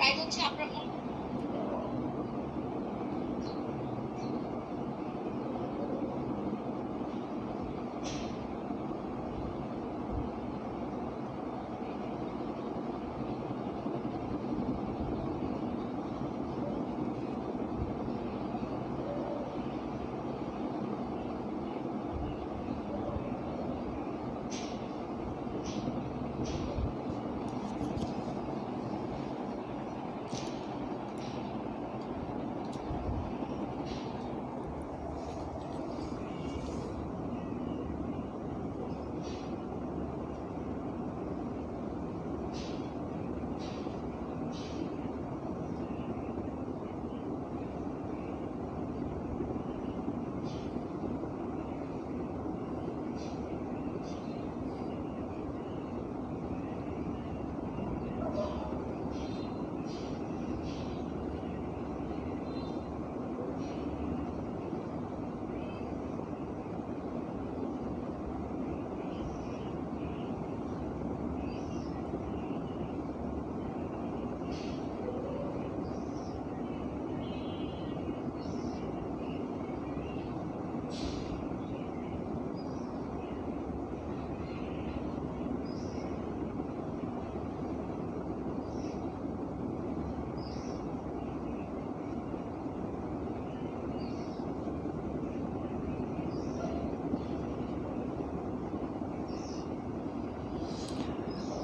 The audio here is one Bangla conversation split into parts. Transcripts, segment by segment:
প্রাইস হচ্ছে আপনার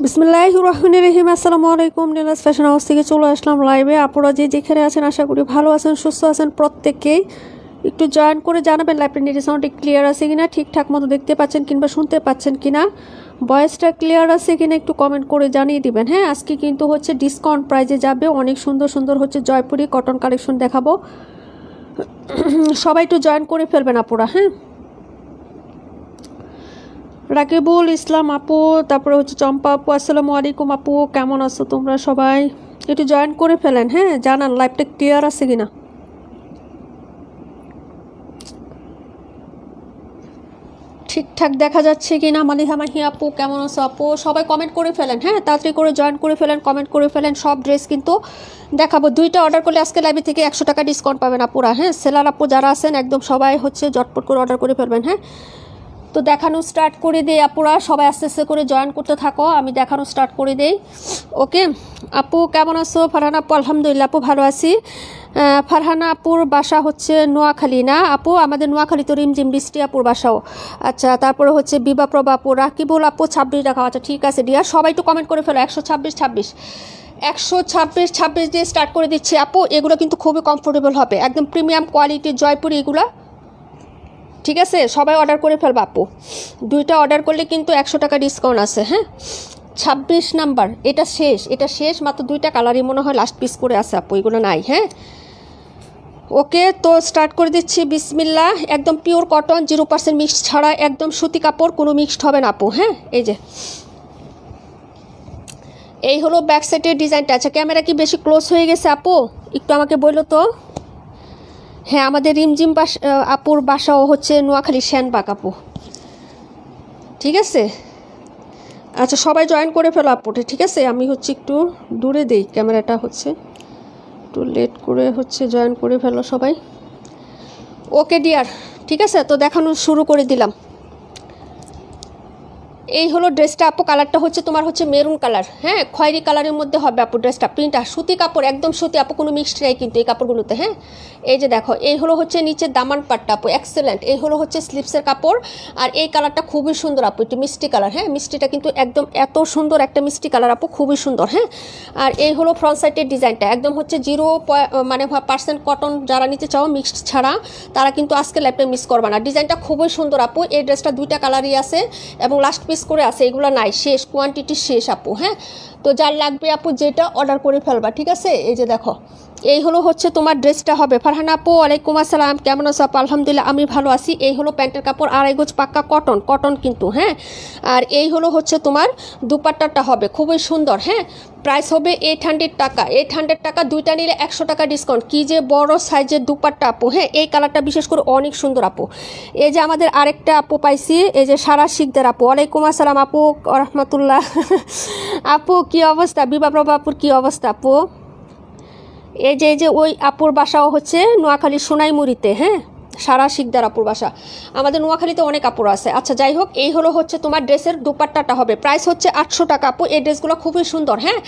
বিসমিল্লাহির রহমানির রহিম। আসসালামু আলাইকুম। নীলাজ ফ্যাশন হাউস থেকে চলে আসলাম লাইভে। আপনারা যেখানে আছেন আশা করি ভালো আছেন, সুস্থ আছেন। প্রত্যেককেই একটু জয়েন করে জানাবেন লাইভটা নেট সাউন্ডটা ক্লিয়ার আছে কিনা, ঠিকঠাক মতো দেখতে পাচ্ছেন কিংবা শুনতে পাচ্ছেন কিনা, ভয়েসটা ক্লিয়ার আছে কিনা একটু কমেন্ট করে জানিয়ে দিবেন। হ্যাঁ, আজকে কিন্তু হচ্ছে ডিসকাউন্ট প্রাইজে যাবে, অনেক সুন্দর সুন্দর হচ্ছে জয়পুরি কটন কালেকশন দেখাবো। সবাই একটু জয়েন করে ফেলবেন আপুরা। হ্যাঁ, রাকিবুল ইসলাম আপু, তারপরে হচ্ছে চম্পা আপু, আসসালামু আলাইকুম আপু, কেমন আছো তোমরা সবাই? একটু জয়েন করে ফেলেন। হ্যাঁ, জানান লাইভটা ক্লিয়ার আছে কিনা। ঠিকঠাক দেখা যাচ্ছে কিনা। মালিহা মাহি আপু, কেমন আছো আপু? সবাই কমেন্ট করে ফেলেন। হ্যাঁ, তাড়াতাড়ি করে জয়েন করে ফেলেন, কমেন্ট করে ফেলেন। সব ড্রেস কিন্তু দেখাবো। 2টা অর্ডার করলে আজকে লাইভে থেকে 100 টাকা ডিসকাউন্ট পাবেন আপুরা। হ্যাঁ, সেলার আপু যারা আছেন একদম সবাই হচ্ছে জটপট করে অর্ডার করে ফেলবেন। হ্যাঁ, তো দেখানো স্টার্ট করে দেই আপুরা, সবাই আস্তে আস্তে করে জয়েন করতে থাকো, আমি দেখানো স্টার্ট করে দেই। ওকে আপু, কেমন আছো? ফারহানা আপু, আলহামদুলিল্লাহ আপু ভালো আছি। ফারহানা আপুর বাসা হচ্ছে নোয়াখালী না আপু? আমাদের নোয়াখালী তো রিমঝিম বৃষ্টি আপুর বাসাও। আচ্ছা, তারপরে হচ্ছে বিবা প্রভা আপু, রাকিবুল আপু 26 টাকা। আচ্ছা ঠিক আছে ডিয়ার, সবাই একটু কমেন্ট করে ফেলো। 126 দিয়ে স্টার্ট করে দিচ্ছি আপু। এগুলো কিন্তু খুবই কমফোর্টেবল হবে, একদম প্রিমিয়াম কোয়ালিটির জয়পুরি এগুলো। ঠিক আছে, সবাই অর্ডার করে ফেলবা আপু। 2টা অর্ডার করলে কিন্তু 100 টাকা ডিসকাউন্ট আছে। হ্যাঁ, 26 নাম্বার, এটা শেষ, মাত্র 2টা কালারই মনে হয় লাস্ট পিস করে আছে আপু, এগুলো নাই। হ্যাঁ, ওকে তো স্টার্ট করে দিচ্ছি। বিসমিল্লাহ। একদম পিওর কটন, 0% মিক্সড ছাড়া, একদম সুতি কাপড়, কোনো মিক্সড হবে না আপু। হ্যাঁ, এই হলো ব্যাক সাইডের ডিজাইনটা। আচ্ছা, ক্যামেরা কি বেশি ক্লোজ হয়ে গেছে আপু? একটু আমাকে বললো তো। হ্যাঁ, আমাদের রিমঝিম আপুর বাসাও হচ্ছে নোয়াখালী শ্যানবাগ আপু। ঠিক আছে, আচ্ছা সবাই জয়েন করে ফেলো আপুটা। ঠিক আছে, আমি হচ্ছে একটু দূরে দেই ক্যামেরাটা, হচ্ছে একটু লেট করে হচ্ছে জয়েন করে ফেলো সবাই। ওকে ডিয়ার, ঠিক আছে, তো দেখানো শুরু করে দিলাম। এই হলো ড্রেসটা আপু। কালারটা হচ্ছে তোমার হচ্ছে মেরুন কালার। হ্যাঁ, খয়েরি কালারের মধ্যে হবে আপু ড্রেসটা। প্রিন্টটা সুতি কাপড়, একদম সুতি আপু, কোনো মিক্সড নেই কিন্তু এই কাপড়গুলোতে। হ্যাঁ, এই যে দেখো, এই হলো হচ্ছে নিচের দামান পাটটা আপু, এক্সেলেন্ট। এই হলো হচ্ছে স্লিপসের কাপড়। আর এই কালারটা খুবই সুন্দর আপু, একটু মিষ্টি কালার। হ্যাঁ, মিষ্টিটা কিন্তু একদম এত সুন্দর একটা মিষ্টি কালার আপু, খুবই সুন্দর। হ্যাঁ, আর এই হলো ফ্রন্ট সাইডের ডিজাইনটা, একদম হচ্ছে 0% কটন। যারা নিতে চাও মিক্সড ছাড়া, তারা কিন্তু আজকে লাইফটা মিস করবে না। ডিজাইনটা খুবই সুন্দর আপু। এই ড্রেসটা 2টা কালারই আছে এবং লাস্ট পিস করে আছে, এগুলো নাই, শেষ, কোয়ান্টিটি শেষ আপু। হ্যাঁ, তো যার লাগবে আপু যেটা অর্ডার করে ফেলবা। ঠিক আছে, এই যে দেখো, এই হলো হচ্ছে তোমার ড্রেসটা হবে। ফারহানা আপু, ওয়ালাইকুম আসসালাম, কেমন আছো আপু? আলহামদুলিল্লাহ আমি ভালো আছি। এই হলো প্যান্টের কাপড়, 2.5 গজ পাক্কা কটন কিন্তু। হ্যাঁ, আর এই হলো হচ্ছে তোমার দুপাট্টাটা হবে খুবই সুন্দর। হ্যাঁ, প্রাইস হবে 800 টাকা। 800 টাকা, 2টা নিলে 100 টাকা ডিসকাউন্ট। কি যে বড় সাইজের দুপাট্টা আপু। হ্যাঁ, এই কালারটা বিশেষ করে অনেক সুন্দর আপু। এই যে আমাদের আরেকটা আপু পাইছি, এই যে সারা শিকদার আপু, ওয়ালাইকুম আসসালাম আপু, রহমতুল্লাহ। আপু কি অবস্থা? বিবা প্রভা আপুর কি অবস্থা আপু? এই যে ওই আপুর বাসাও হচ্ছে নোয়াখালী সোনাইমুড়িতে, হ্যাঁ, সারা শিকদার আপুর বাসা। আমাদের নোয়াখালীতে অনেক কাপড় আছে। আচ্ছা যাই হোক, এই হলো হচ্ছে তোমার ড্রেসের দুপাট্টাটা হবে, প্রাইস হচ্ছে 800 টাকা আপু। এই ড্রেসগুলো খুবই সুন্দর, হ্যাঁ,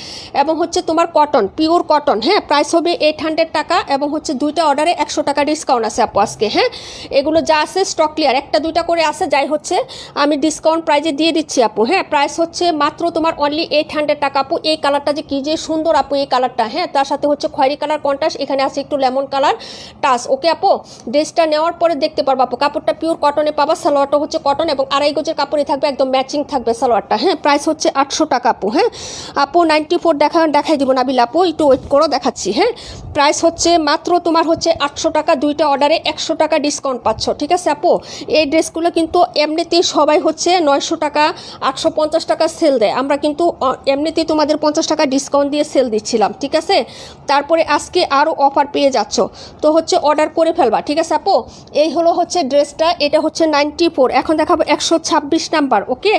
এবং হচ্ছে তোমার কটন, পিওর কটন, হ্যাঁ, প্রাইস হবে 800 টাকা এবং হচ্ছে দুইটা অর্ডারে 100 টাকা ডিসকাউন্ট আছে আপু আজকে, হ্যাঁ। এগুলো যা আছে স্টক ক্লিয়ার, একটা দুইটা করে আছে, যাই হচ্ছে আমি ডিসকাউন্ট প্রাইজে দিয়ে দিচ্ছি আপু, হ্যাঁ। প্রাইস হচ্ছে মাত্র তোমার অনলি 800 টাকা আপু। এই কালারটা যে কী যে সুন্দর আপু, এই কালারটা, হ্যাঁ, তার সাথে হচ্ছে খয়েরি কালার কন্ট্রাস্ট, এখানে আছে একটু লেমন কালার টাচ। ওকে আপু, ড্রেসটা নেওয়ার পরে দেখতে পারবো আপু, কাপড়টা পিওর কটনে পাবা, সালোয়ারটা হচ্ছে কটন এবং 2.5 গজের কাপড়ই থাকবে, একদম ম্যাচিং থাকবে সালোয়ারটা, হ্যাঁ। প্রাইস হচ্ছে 800 টাকা আপু, হ্যাঁ। আপু 94 দেখাই দিব নাবিল আপু, একটু ওয়েট করো, দেখাচ্ছি, হ্যাঁ। প্রাইস হচ্ছে মাত্র তোমার হচ্ছে 800 টাকা, দুইটা অর্ডারে 100 টাকা ডিসকাউন্ট পাচ্ছ, ঠিক আছে আপু। এই ড্রেসগুলো কিন্তু এমনিতেই সবাই হচ্ছে 900 টাকা 850 টাকা সেল দেয়, আমরা কিন্তু এমনিতেই তোমাদের 50 টাকা ডিসকাউন্ট দিয়ে সেল দিচ্ছিলাম, ঠিক আছে। তারপরে আজকে আরও অফার পেয়ে যাচ্ছ, তো হচ্ছে অর্ডার করে ফেলবা, ঠিক আছে আপু। এই হলো হচ্ছে ড্রেসটা, এটা হচ্ছে 94। এখন দেখাবো 126 নাম্বার, ওকে।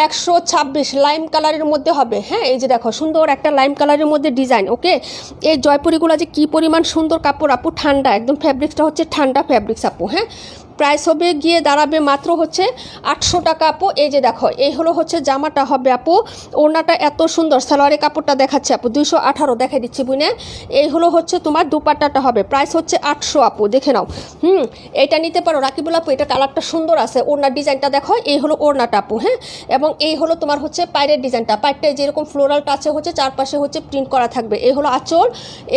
126 লাইম কালারের মধ্যে হবে, হ্যাঁ। এই যে দেখো সুন্দর একটা লাইম কালারের মধ্যে ডিজাইন, ওকে। এই জয়পুরিগুলো যে কি পরিমাণ সুন্দর কাপড় আপু, ঠান্ডা একদম, ফ্যাব্রিক্সটা হচ্ছে ঠান্ডা ফ্যাব্রিক্স আপু, হ্যাঁ। প্রাইস হবে গিয়ে দাঁড়াবে মাত্র হচ্ছে 800 টাকা আপু। এই যে দেখো, এই হলো হচ্ছে জামাটা হবে আপু, ওড়নাটা এত সুন্দর, সালোয়ারের কাপড়টা দেখাচ্ছে আপু 218 দেখাই দিচ্ছি বুনে। এই হলো হচ্ছে তোমার দুপাট্টাটা হবে, প্রাইস হচ্ছে 800 আপু, দেখে নাও। এটা নিতে পারো রাকিবুল আপু, এটা কালারটা সুন্দর আছে, ওড়নার ডিজাইনটা দেখো, এই হলো ওড়নাটা আপু, হ্যাঁ। এবং এই হলো তোমার হচ্ছে পায়ের ডিজাইনটা, পায়েরটায় যেরকম ফ্লোরাল টাচে হচ্ছে চারপাশে হচ্ছে প্রিন্ট করা থাকবে। এই হলো আঁচল,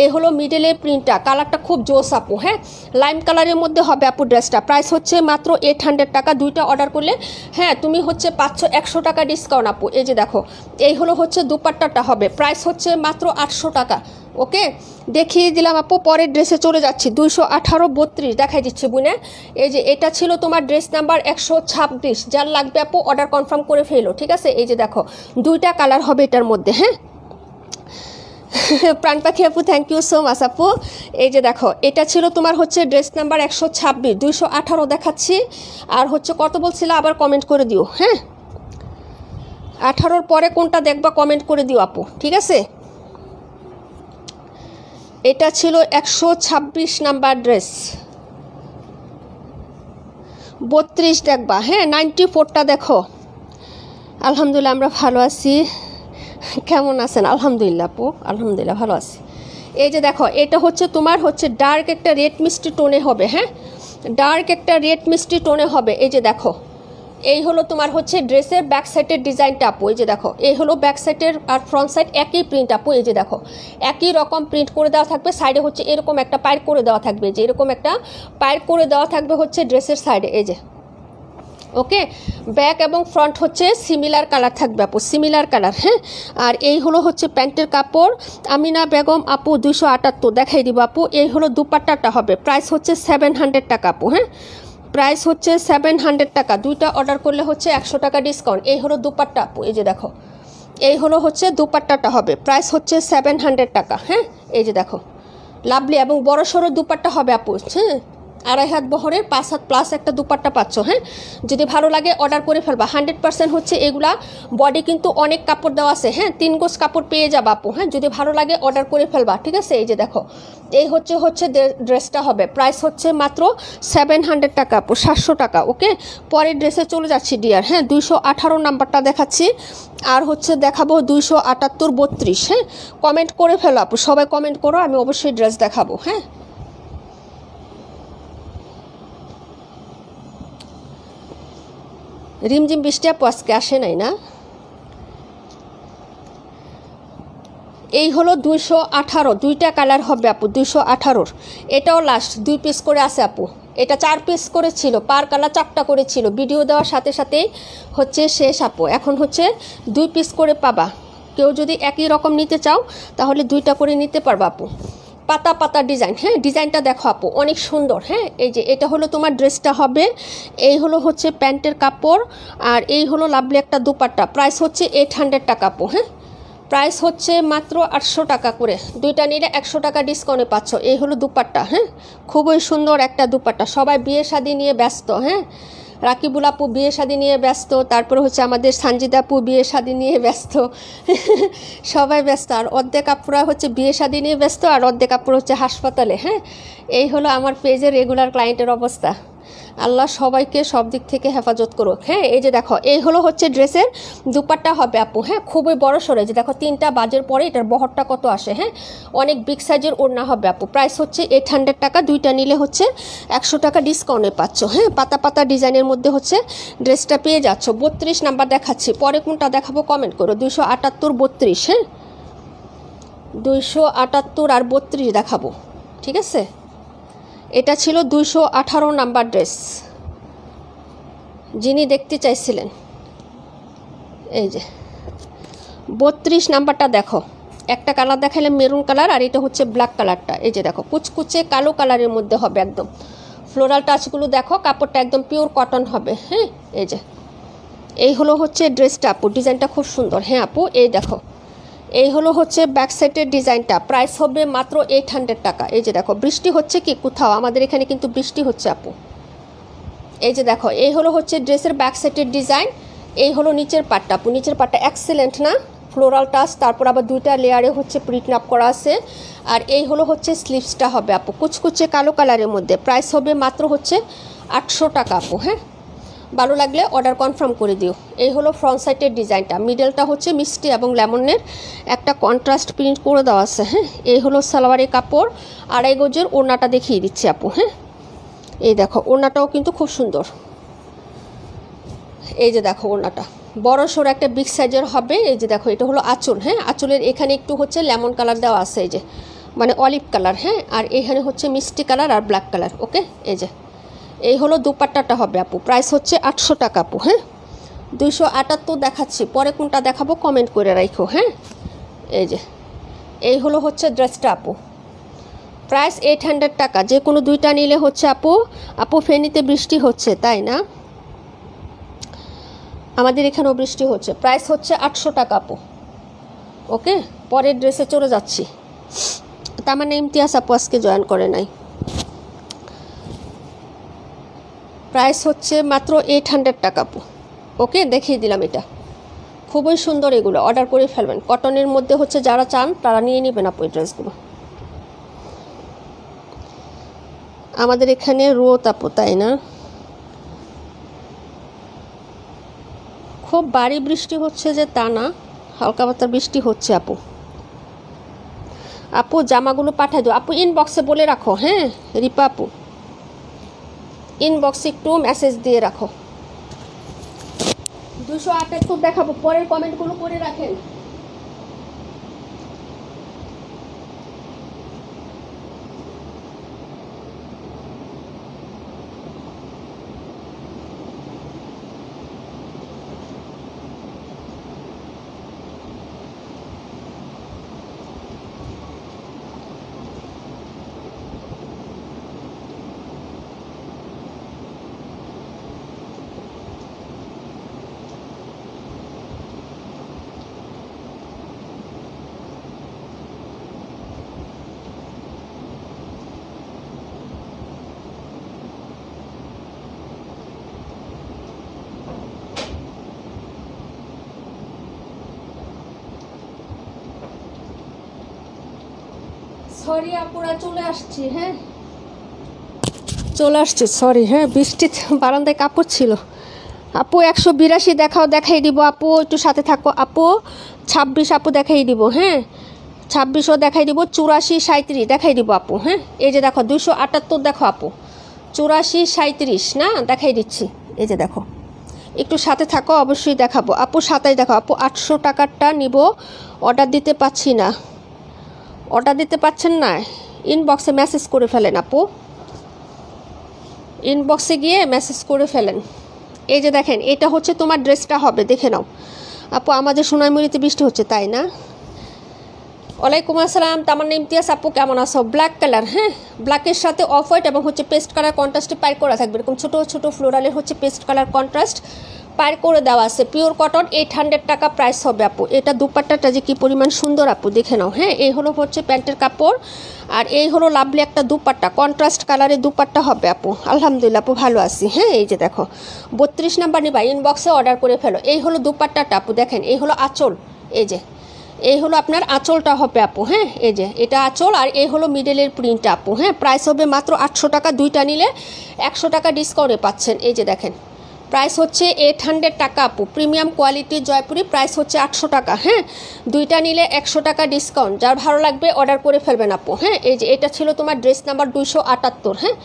এই হলো মিডলে প্রিন্টটা, কালারটা খুব জোস আপু, হ্যাঁ। লাইম কালারের মধ্যে হবে আপু ড্রেসটা, প্রাইস হচ্ছে মাত্র 800 টাকা, দুইটা অর্ডার করলে, হ্যাঁ, তুমি হচ্ছে পাচ্ছ 100 টাকা ডিসকাউন্ট আপু। এই যে দেখো, এই হলো হচ্ছে দুপাট্টাটা হবে, প্রাইস হচ্ছে মাত্র 800 টাকা, ওকে। দেখিয়ে দিলাম আপু, পরের ড্রেসে চলে যাচ্ছি, 218 32 দেখাই দিচ্ছি বুনে। এই যে এটা ছিল তোমার ড্রেস নাম্বার 126, যার লাগবে আপু অর্ডার কনফার্ম করে ফেলো, ঠিক আছে। এই যে দেখো দুইটা কালার হবে এটার মধ্যে, হ্যাঁ। প্রাণ পাখি আপু, থ্যাংক ইউ সো মাচ আপু। এই যে দেখো, এটা ছিল তোমার হচ্ছে ড্রেস নাম্বার 126, 218 দেখাচ্ছি। আর হচ্ছে কত বলছিল আবার কমেন্ট করে দিও, হ্যাঁ। 18-র পরে কোনটা দেখবা কমেন্ট করে দিও আপু, ঠিক আছে। এটা ছিল 126 নাম্বার ড্রেস, 32 দেখবা, হ্যাঁ। 94টা দেখো। আলহামদুলিল্লাহ আমরা ভালো আছি, কেমন আছেন? আলহামদুলিল্লাহ আপু, আলহামদুলিল্লাহ ভালো আছি। এই যে দেখো, এটা হচ্ছে তোমার হচ্ছে ডার্ক একটা রেড মিষ্টি টোনে হবে, হ্যাঁ, ডার্ক একটা রেড মিষ্টি টোনে হবে। এই যে দেখো, এই হলো তোমার হচ্ছে ড্রেসের ব্যাক সাইডের ডিজাইনটা আপু। এই যে দেখো, এই হলো ব্যাক সাইডের আর ফ্রন্ট সাইড একই প্রিন্ট আপু। এই যে দেখো, একই রকম প্রিন্ট করে দেওয়া থাকবে, সাইডে হচ্ছে এরকম একটা পায়ের করে দেওয়া থাকবে, যে এরকম একটা পায়ের করে দেওয়া থাকবে হচ্ছে ড্রেসের সাইডে, এই যে, ওকে। ব্যাক এবং ফ্রন্ট হচ্ছে সিমিলার কালার থাকবে আপু, সিমিলার কালার, হ্যাঁ। আর এই হলো হচ্ছে প্যান্টের কাপড়, আমিনা বেগম আপু 278 দেখাই দিব আপু। এই হলো দুপাট্টাটা হবে, প্রাইস হচ্ছে 700 টাকা আপু, হ্যাঁ। প্রাইস হচ্ছে 700 টাকা, দুইটা অর্ডার করলে হচ্ছে 100 টাকা ডিসকাউন্ট। এই হলো দুপাট্টা আপু, এই যে দেখো, এই হলো হচ্ছে দুপাট্টাটা হবে, প্রাইস হচ্ছে 700 টাকা, হ্যাঁ। এই যে দেখো, লাভলি এবং বড় সড়ো দুপাট্টা হবে আপু, হ্যাঁ। 2.5 হাত বহরের 5 হাত প্লাস একটা দুপাট্টা পাচ্ছ, হ্যাঁ। যদি ভালো লাগে অর্ডার করে ফেলবা, 100% হচ্ছে এগুলা বডি কিন্তু অনেক কাপড় দেওয়া আছে, হ্যাঁ। 3 গজ কাপড় পেয়ে যাবা আপু, হ্যাঁ। যদি ভালো লাগে অর্ডার করে ফেলবা, ঠিক আছে। এই যে দেখো, এই হচ্ছে ড্রেসটা হবে, প্রাইস হচ্ছে মাত্র 700 টাকা আপু, 700 টাকা, ওকে। পরের ড্রেসে চলে যাচ্ছি ডিয়ার, হ্যাঁ। 218 নাম্বারটা দেখাচ্ছি, আর হচ্ছে দেখাবো 278 32, হ্যাঁ। কমেন্ট করে ফেলো আপু, সবাই কমেন্ট করো, আমি অবশ্যই ড্রেস দেখাবো, হ্যাঁ। রিমঝিম বৃষ্টি আপু আজকে আসে নাই না। এই হলো 218, দুইটা কালার হবে আপু, 218। এটাও লাস্ট 2 পিস করে আছে আপু, এটা 4 পিস করে ছিল, পার কালার 4টা করে ছিল, ভিডিও দেওয়ার সাথে সাথেই হচ্ছে শেষ আপু। এখন হচ্ছে 2 পিস করে পাবা, কেউ যদি একই রকম নিতে চাও তাহলে 2টা করে নিতে পারবা আপু। পাতা পাতা ডিজাইন, হ্যাঁ। ডিজাইনটা দেখো আপু, অনেক সুন্দর, হ্যাঁ। এই যে এটা হলো তোমার ড্রেসটা হবে, এই হলো হচ্ছে প্যান্টের কাপড়, আর এই হলো লাভলি একটা দুপাট্টা, প্রাইস হচ্ছে 800 টাকা আপু, হ্যাঁ। প্রাইস হচ্ছে মাত্র 800 টাকা করে, দুইটা নিলে 100 টাকা ডিসকাউন্টে পাচ্ছ। এই হলো দুপাট্টা, হ্যাঁ। খুবই সুন্দর একটা দুপাট্টা, সবাই বিয়ে শাদী নিয়ে ব্যস্ত, হ্যাঁ। রাকিবুল আপু বিয়ে শাদী নিয়ে ব্যস্ত, তারপরে হচ্ছে আমাদের সানজিদা আপু বিয়ে শাদী নিয়ে ব্যস্ত সবাই ব্যস্ত। আর অর্ধেক আপুরা হচ্ছে বিয়ে শাদী নিয়ে ব্যস্ত, আর অর্ধেক আপুরা হচ্ছে হাসপাতালে। হ্যাঁ, এই হলো আমার পেজের রেগুলার ক্লায়েন্টের অবস্থা। আল্লাহ সবাইকে সব দিক থেকে হেফাজত করুক। হ্যাঁ, এই যে দেখো, এই হলো হচ্ছে ড্রেসের দুপাট্টা হবে আপু। হ্যাঁ, খুবই বড় সরে, যে দেখো 3টা বাজের পরে এটার বহরটা কত আসে। হ্যাঁ, অনেক বিগ সাইজের ওড়না হবে আপু। প্রাইস হচ্ছে 800 টাকা, দুইটা নিলে হচ্ছে 100 টাকা ডিসকাউন্টে পাচ্ছ। হ্যাঁ, পাতা পাতা ডিজাইনের মধ্যে হচ্ছে ড্রেসটা পেয়ে যাচ্ছ। 32 নাম্বার দেখাচ্ছি, পরে কোনটা দেখাবো কমেন্ট করো। 278 32, হ্যাঁ 278 আর 32 দেখাবো, ঠিক আছে। এটা ছিল 218 নাম্বার ড্রেস, যিনি দেখতে চাইছিলেন। এই যে 32 নাম্বারটা দেখো, একটা কালার দেখাইলে মেরুন কালার, আর এটা হচ্ছে ব্ল্যাক কালারটা। এই যে দেখো, কুচকুচে কালো কালারের মধ্যে হবে একদম। ফ্লোরাল টাচগুলো দেখো, কাপড়টা একদম পিওর কটন হবে। হ্যাঁ, এই যে এই হলো হচ্ছে ড্রেসটা আপু, ডিজাইনটা খুব সুন্দর। হ্যাঁ আপু, এই দেখো, এই হলো হচ্ছে ব্যাক সাইডের ডিজাইনটা। প্রাইস হবে মাত্র 800 টাকা। এই যে দেখো, বৃষ্টি হচ্ছে কি কোথাও? আমাদের এখানে কিন্তু বৃষ্টি হচ্ছে আপু। এই যে দেখো, এই হলো হচ্ছে ড্রেসের ব্যাক সাইডের ডিজাইন। এই হলো নিচের পাটটা আপু, নিচের পাটটা এক্সেলেন্ট না? ফ্লোরাল টাচ, তারপর আবার 2টা লেয়ারে হচ্ছে প্রিন্ট আপ করা আছে। আর এই হলো হচ্ছে স্লিভসটা হবে আপু, কুচকুচে কালো কালারের মধ্যে। প্রাইস হবে মাত্র হচ্ছে 800 টাকা আপু। হ্যাঁ, ভালো লাগলে অর্ডার কনফার্ম করে দিও। এই হলো ফ্রন্ট সাইডের ডিজাইনটা, মিডলটা হচ্ছে মিষ্টি এবং লেমনের একটা কন্ট্রাস্ট প্রিন্ট করে দেওয়া আছে। হ্যাঁ, এই হলো সালোয়ারের কাপড়, 2.5 গজের ওড়নাটা দেখিয়ে দিচ্ছি আপু। হ্যাঁ, এই দেখো, ওড়নাটাও কিন্তু খুব সুন্দর। এই যে দেখো, ওড়নাটা বড় সড়ো একটা বিগ সাইজের হবে। এই যে দেখো, এটা হলো আঁচল। হ্যাঁ, আঁচলের এখানে একটু হচ্ছে লেমন কালার দেওয়া আছে, এই যে মানে অলিভ কালার। হ্যাঁ, আর এখানে হচ্ছে মিষ্টি কালার আর ব্ল্যাক কালার। ওকে, এই যে এই হলো দুপাট্টাটা হবে আপু। প্রাইস হচ্ছে 800 টাকা আপু। হ্যাঁ, 278 দেখাচ্ছি, পরে কোনটা দেখাবো কমেন্ট করে রাখো। হ্যাঁ, এই যে এই হলো হচ্ছে ড্রেসটা আপু। প্রাইস 800 টাকা, যে কোনো দুইটা নিলে হচ্ছে আপু ফেনীতে বৃষ্টি হচ্ছে তাই না? আমাদের এখানেও বৃষ্টি হচ্ছে। প্রাইস হচ্ছে 800 টাকা আপু। ওকে, পরের ড্রেসে চলে যাচ্ছি। তার মানে ইমতিয়াজ আপু আজকে জয়েন করে নাই। প্রাইস হচ্ছে মাত্র 800 টাকা আপু। ওকে, দেখিয়ে দিলাম। এটা খুবই সুন্দর, এগুলো অর্ডার করে ফেলবেন। কটনের মধ্যে হচ্ছে যারা চান তারা নিয়ে নেবেন আপু এই ড্রেসগুলো। আমাদের এখানে রোদ আপু, তাই না? খুব ভারী বৃষ্টি হচ্ছে যে তা না, হালকা পাতলা বৃষ্টি হচ্ছে আপু। আপু জামাগুলো পাঠাই দিও আপু, ইনবক্সে বলে রাখো। হ্যাঁ রিপা আপু, ইনবক্সে একটু মেসেজ দিয়ে রাখো। 278 দেখাবো, পরের কমেন্টগুলো করে রাখেন। সরি আপুরা, চলে আসছি। হ্যাঁ, চলে আসছি, সরি। হ্যাঁ, বৃষ্টি বারান্দায় কাপড় ছিল। আপু 182 দেখাও, দেখাই দিব আপু, একটু সাথে থাকো আপু। 26 আপু দেখাই দিব। হ্যাঁ, 26ও দেখাই দিব। 84 37 দেখাই দিব আপু। হ্যাঁ, এই যে দেখো 278 দেখো আপু, 84 37 না দেখাই দিচ্ছি। এই যে দেখো, একটু সাথে থাকো, অবশ্যই দেখাবো আপু। 27 দেখো আপু, 800 টাকারটা নিব। অর্ডার দিতে পাচ্ছি না, অর্ডার দিতে পাচ্ছেন না? ইনবক্সে মেসেজ করে ফেলেন আপু, ইনবক্সে গিয়ে মেসেজ করে ফেলেন। এই যে দেখেন, এটা হচ্ছে তোমার ড্রেসটা হবে, দেখে নাও আপু। আমাদের সোনাইমুড়িতে বৃষ্টি হচ্ছে তাই না? ওয়ালাইকুম আসসালাম, তামান্না ইমতিয়াজ আপু, কেমন আছো? ব্ল্যাক কালার, হ্যাঁ ব্ল্যাকের সাথে অফ হোয়াইট এবং হচ্ছে পেস্ট কালার কন্ট্রাস্টে পাই করা থাকবে। এরকম ছোটো ছোটো ফ্লোরালের হচ্ছে পেস্ট কালার কন্ট্রাস্ট পার করে দেওয়া আছে, পিওর কটন, 800 টাকা প্রাইস হবে আপু। এটা দুপাট্টাটা যে কি পরিমাণ সুন্দর আপু, দেখে নাও। হ্যাঁ, এই হলো হচ্ছে প্যান্টের কাপড়, আর এই হলো লাভলি একটা দুপাট্টা, কন্ট্রাস্ট কালারের দুপাট্টা হবে আপু। আলহামদুলিল্লাহ আপু, ভালো আছি। হ্যাঁ, এই যে দেখো 32 নাম্বার নিবা, ইনবক্সে অর্ডার করে ফেলো। এই হলো দুপাট্টাটা আপু, দেখেন এই হলো আঁচল, এই হলো আপনার আঁচলটা হবে আপু। হ্যাঁ, এই যে এটা আঁচল, আর এই হলো মিডলের প্রিন্টটা আপু। হ্যাঁ, প্রাইস হবে মাত্র 800 টাকা, দুইটা নিলে 100 টাকা ডিসকাউন্টে পাচ্ছেন। এই যে দেখেন, প্রাইস হচ্ছে 800 টাকা আপু, প্রিমিয়াম কোয়ালিটির জয়পুরি, প্রাইস হচ্ছে 800 টাকা। হ্যাঁ, দুইটা নিলে 100 টাকা ডিসকাউন্ট, যার ভালো লাগবে অর্ডার করে ফেলবেন আপু। হ্যাঁ, এই যে এটা ছিল তোমার ড্রেস নাম্বার 278। হ্যাঁ,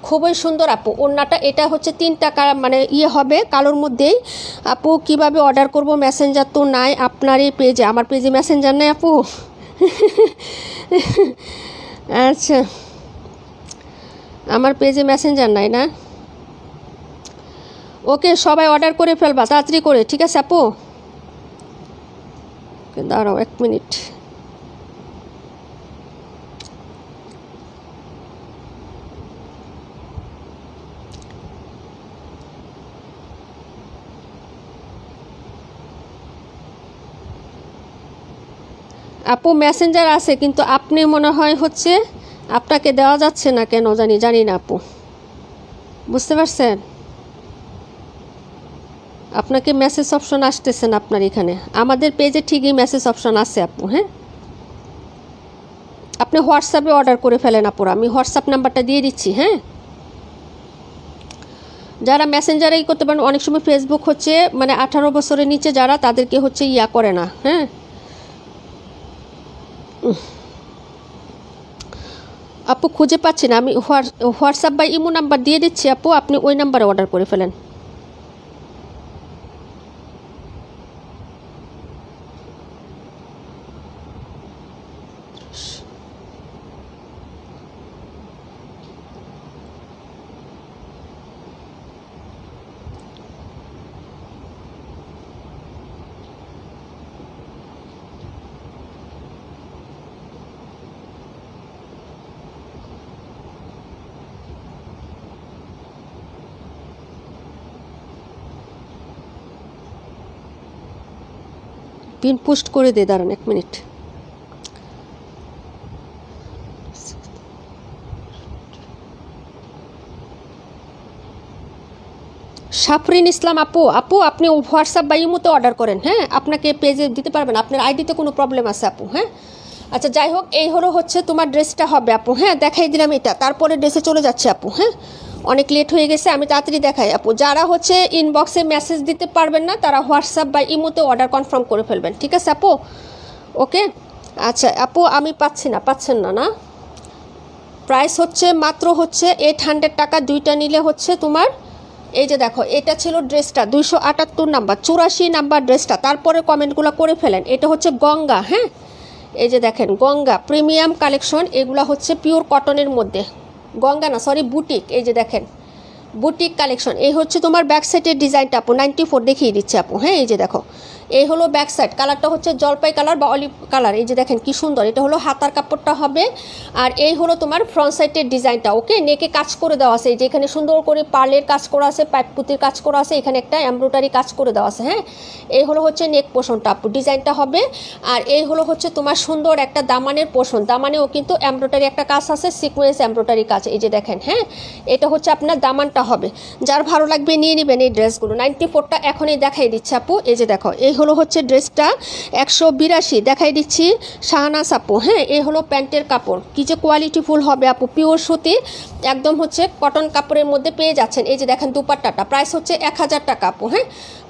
খুবই সুন্দর আপু ওড়নাটা। এটা হচ্ছে 3 টাকা মানে হবে কালোর মধ্যেই আপু। কিভাবে অর্ডার করব? মেসেঞ্জার তো নাই আপনার এই পেজে, আমার পেজে মেসেঞ্জার নাই আপু। আচ্ছা, আমার পেজে মেসেঞ্জার নাই না? ওকে, সবাই অর্ডার করে ফেলবা তাড়াতাড়ি করে, ঠিক আছে আপু? দাঁড়াও 1 মিনিট। আপু মেসেঞ্জার আছে, কিন্তু আপনি মনে হয় হচ্ছে আপনাকে দেওয়া যাচ্ছে না, কেন জানি না আপু, বুঝতে পারছেন? আপনাকে মেসেজ অপশন আসতেছে না আপনার এখানে, আমাদের পেজে ঠিকই মেসেজ অপশন আছে আপু। হ্যাঁ, আপনি হোয়াটসঅ্যাপে অর্ডার করে ফেলেন আপু, আমি হোয়াটসঅ্যাপ নাম্বারটা দিয়ে দিচ্ছি। হ্যাঁ, যারা মেসেঞ্জারেই করতে পারেন, অনেক সময় ফেসবুক হচ্ছে মানে 18 বছরের নিচে যারা, তাদেরকে হচ্ছে করে না। হ্যাঁ, আপু খুঁজে পাচ্ছি না, আমি হোয়াটসঅ্যাপ বা ইমো নাম্বার দিয়ে দিচ্ছি আপু, আপনি ওই নাম্বারে অর্ডার করে ফেলেন। পিন পোস্ট করে দে, দাঁড়ান 1 মিনিট। সাফরিন ইসলাম আপু, আপনি হোয়াটসঅ্যাপ বা ইমোতে অর্ডার করেন। হ্যাঁ, আপনাকে পেজে দিতে পারবেন, আপনার আইডিতে কোনো প্রবলেম আছে আপু। হ্যাঁ, আচ্ছা যাই হোক, এই হলো হচ্ছে তোমার ড্রেসটা হবে আপু। হ্যাঁ, দেখাই দিলাম এটা, তারপরে ড্রেসে চলে যাচ্ছে আপু। হ্যাঁ, অনেক লেট হয়ে গেছে, আমি তাড়াতাড়ি দেখাই আপু। যারা হচ্ছে ইনবক্সে মেসেজ দিতে পারবেন না, তারা হোয়াটসঅ্যাপ বা ইমোতে অর্ডার কনফার্ম করে ফেলবেন, ঠিক আছে আপু? ওকে, আচ্ছা আপু, আমি পাচ্ছেন না না? প্রাইস হচ্ছে মাত্র হচ্ছে 800 টাকা, দুইটা নিলে হচ্ছে তোমার, এই যে দেখো এটা ছিল ড্রেসটা 278 নাম্বার, 84 নাম্বার ড্রেসটা। তারপরে কমেন্টগুলো করে ফেলেন। এটা হচ্ছে গঙ্গা। হ্যাঁ, এই যে দেখেন গঙ্গা প্রিমিয়াম কালেকশন, এগুলো হচ্ছে পিওর কটনের মধ্যে, গঙ্গা না সরি বুটিক। এই যে দেখেন বুটিক কালেকশন, এই হচ্ছে তোমার ব্যাক সাইডের ডিজাইনটা আপু, 94 দেখিয়ে দিচ্ছে আপু। হ্যাঁ, এই যে দেখো এই হলো ব্যাক সাইড, কালারটা হচ্ছে জলপাই কালার বা অলিভ কালার। এই যে দেখেন কি সুন্দর, এটা হলো হাতার কাপড়টা হবে, আর এই হলো তোমার ফ্রন্ট সাইডের ডিজাইনটা। ওকে, নেকে কাজ করে দেওয়া আছে, এই যে এখানে সুন্দর করে পার্লের কাজ করা আছে, পাইপুতির কাজ করা আছে, এখানে একটা এমব্রয়ডারি কাজ করে দেওয়া আছে। হ্যাঁ, এই হলো হচ্ছে নেক পোষণটা আপু, ডিজাইনটা হবে। আর এই হলো হচ্ছে তোমার সুন্দর একটা দামানের পোষণ, দামানেও কিন্তু এমব্রয়ডারি একটা কাজ আছে, সিকোয়েন্স এমব্রয়ডারি কাজ। এই যে দেখেন, হ্যাঁ এটা হচ্ছে আপনার দামানটা হবে। যার ভালো লাগবে নিয়ে নেবেন এই ড্রেসগুলো। 94টা এখনই দেখাই দিচ্ছে আপু। এই যে দেখো এই হলো হচ্ছে ড্রেসটা 182 দেখাই দিচ্ছি, শাহনাজ আপু। হ্যাঁ, এই হলো প্যান্টের কাপড়, কি যে কোয়ালিটিফুল হবে আপু, পিওর সুতি একদম হচ্ছে কটন কাপড়ের মধ্যে পেয়ে যাচ্ছেন। এই যে দেখেন দুপাট্টাটা, প্রাইস হচ্ছে 1000 টাকা আপু। হ্যাঁ,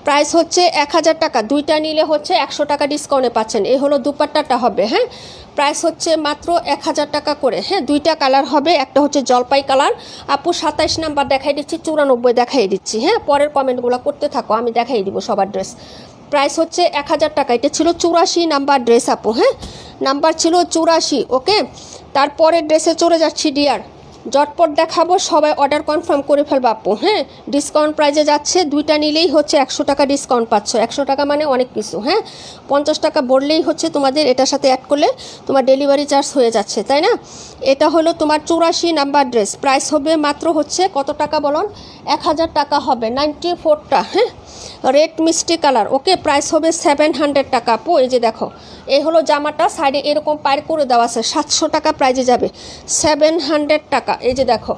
প্রাইস হচ্ছে 1000 টাকা, দুইটা নিলে হচ্ছে 100 টাকা ডিসকাউন্টে পাচ্ছেন। এই হলো দুপাট্টাটা হবে। হ্যাঁ, প্রাইস হচ্ছে মাত্র 1000 টাকা করে। হ্যাঁ, দুইটা কালার হবে, একটা হচ্ছে জলপাই কালার আপু। 27 নাম্বার দেখাই দিচ্ছি, 94 দেখাই দিচ্ছি। হ্যাঁ, পরের কমেন্টগুলো করতে থাকো, আমি দেখাই দিব সবার ড্রেস। প্রাইস হচ্ছে 1000 টাকা, এটা ছিল 84 নাম্বার ড্রেস আপু। হ্যাঁ, নাম্বার ছিল 84। ওকে, তারপরের ড্রেসে চলে যাচ্ছি ডিয়ার, জটপট দেখাবো, সবাই অর্ডার কনফার্ম করে ফেলবো আপু। হ্যাঁ, ডিসকাউন্ট প্রাইজে যাচ্ছে, দুইটা নিলেই হচ্ছে 100 টাকা ডিসকাউন্ট পাচ্ছ। 100 টাকা মানে অনেক কিছু। হ্যাঁ, 50 টাকা বললেই হচ্ছে তোমাদের এটার সাথে অ্যাড করলে তোমার ডেলিভারি চার্জ হয়ে যাচ্ছে, তাই না? এটা হলো তোমার 84 নাম্বার ড্রেস, প্রাইস হবে মাত্র হচ্ছে কত টাকা বলুন? 1000 টাকা হবে, 94টা। হ্যাঁ, রেড মিষ্টি কালার, ওকে প্রাইস হবে 700 টাকা আপু। এই যে দেখো, এই হলো জামাটা, সাইডে এরকম পায়ের করে দেওয়া আছে, 700 টাকা প্রাইজে যাবে, 700 টাকা। এই যে দেখো,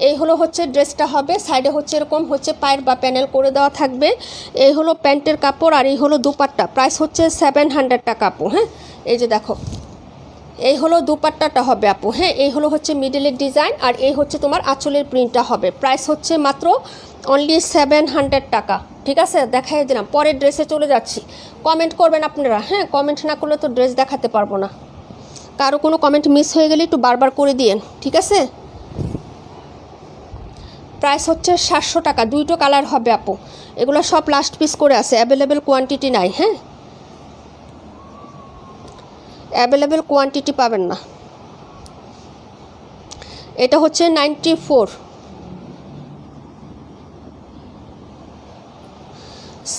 এই হলো হচ্ছে ড্রেসটা হবে, সাইডে হচ্ছে এরকম হচ্ছে পায়ের বা প্যানেল করে দেওয়া থাকবে। এই হলো প্যান্টের কাপড় আর এই হলো দুপাট্টা, প্রাইস হচ্ছে 700 টাকা আপু। হ্যাঁ, এই যে দেখো, এই হলো দুপাট্টাটা হবে আপু। হ্যাঁ, এই হলো হচ্ছে মিডলের ডিজাইন আর এই হচ্ছে তোমার আঁচলের প্রিন্টটা হবে, প্রাইস হচ্ছে মাত্র অনলি 700 টাকা। ঠিক আছে, দেখাই দিলাম। পরের ড্রেসে চলে যাচ্ছি, কমেন্ট করবেন আপনারা। হ্যাঁ, কমেন্ট না করলে তো ড্রেস দেখাতে পারবো না। কারো কোনো কমেন্ট মিস হয়ে গেলে একটু বারবার করে দিয়েন, ঠিক আছে। প্রাইস হচ্ছে 700 টাকা, দুইটো কালার হবে আপু। এগুলো সব লাস্ট পিস করে আছে, অ্যাভেলেবেল কোয়ান্টিটি নাই। হ্যাঁ, অ্যাভেলেবেল কোয়ান্টিটি পাবেন না। এটা হচ্ছে 94,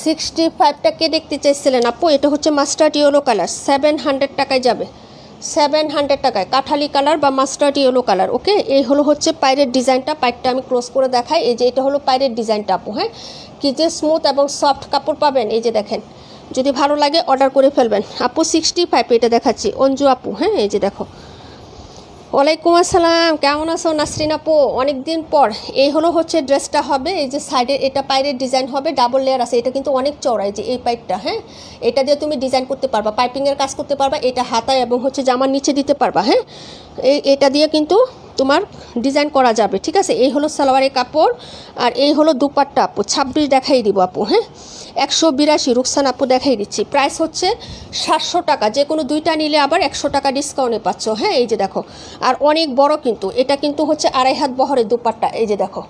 65টা কে দেখতে চাইছিলেন আপু? এটা হচ্ছে মাস্টার্ড ইয়েলো কালার, 700 টাকায় যাবে, 700 টাকায় কাঠালি কালার বা মাস্টার্ড ইয়েলো কালার। ওকে, এই হলো হচ্ছে পায়ের ডিজাইনটা, পাইরটা আমি ক্লোজ করে দেখাই। এই যে এটা হলো পায়ের ডিজাইনটা আপু। হ্যাঁ, কি যে স্মুথ এবং সফট কাপড় পাবেন। এই যে দেখেন, যদি ভালো লাগে অর্ডার করে ফেলবেন আপু। 65 এটা দেখাচ্ছি, অঞ্জু আপু। হ্যাঁ, এই যে দেখো, ওয়ালাইকুম আসসালাম, কেমন আছো নাসরিন আপু? অনেক দিন পর। এই হলো হচ্ছে ড্রেসটা হবে, এই যে সাইডে এটা পায়ের ডিজাইন হবে, ডাবল লেয়ার আছে, এটা কিন্তু অনেক চওড়া। এই যে এই পাইপটা, হ্যাঁ, এটা দিয়ে তুমি ডিজাইন করতে পারবা, পাইপিংয়ের কাজ করতে পারবা, এটা হাতায় এবং হচ্ছে জামার নিচে দিতে পারবা। হ্যাঁ, এটা দিয়ে কিন্তু তোমার ডিজাইন করা যাবে। ঠিক আছে, এই হলো সালোয়ারের কাপড় আর এই হলো দুপাট্টা আপু। 26 দেখাই দিব আপু। হ্যাঁ, 182 রুকসান আপু দেখাই দিচ্ছি। প্রাইস হচ্ছে 700 টাকা, যে কোনো দুইটা নিলে আবার 100 টাকা ডিসকাউন্টে পাচ্ছ। হ্যাঁ, এই যে দেখো, আর অনেক বড় কিন্তু, এটা কিন্তু হচ্ছে 2.5 হাত বহরের দুপাট্টা। এই যে দেখো,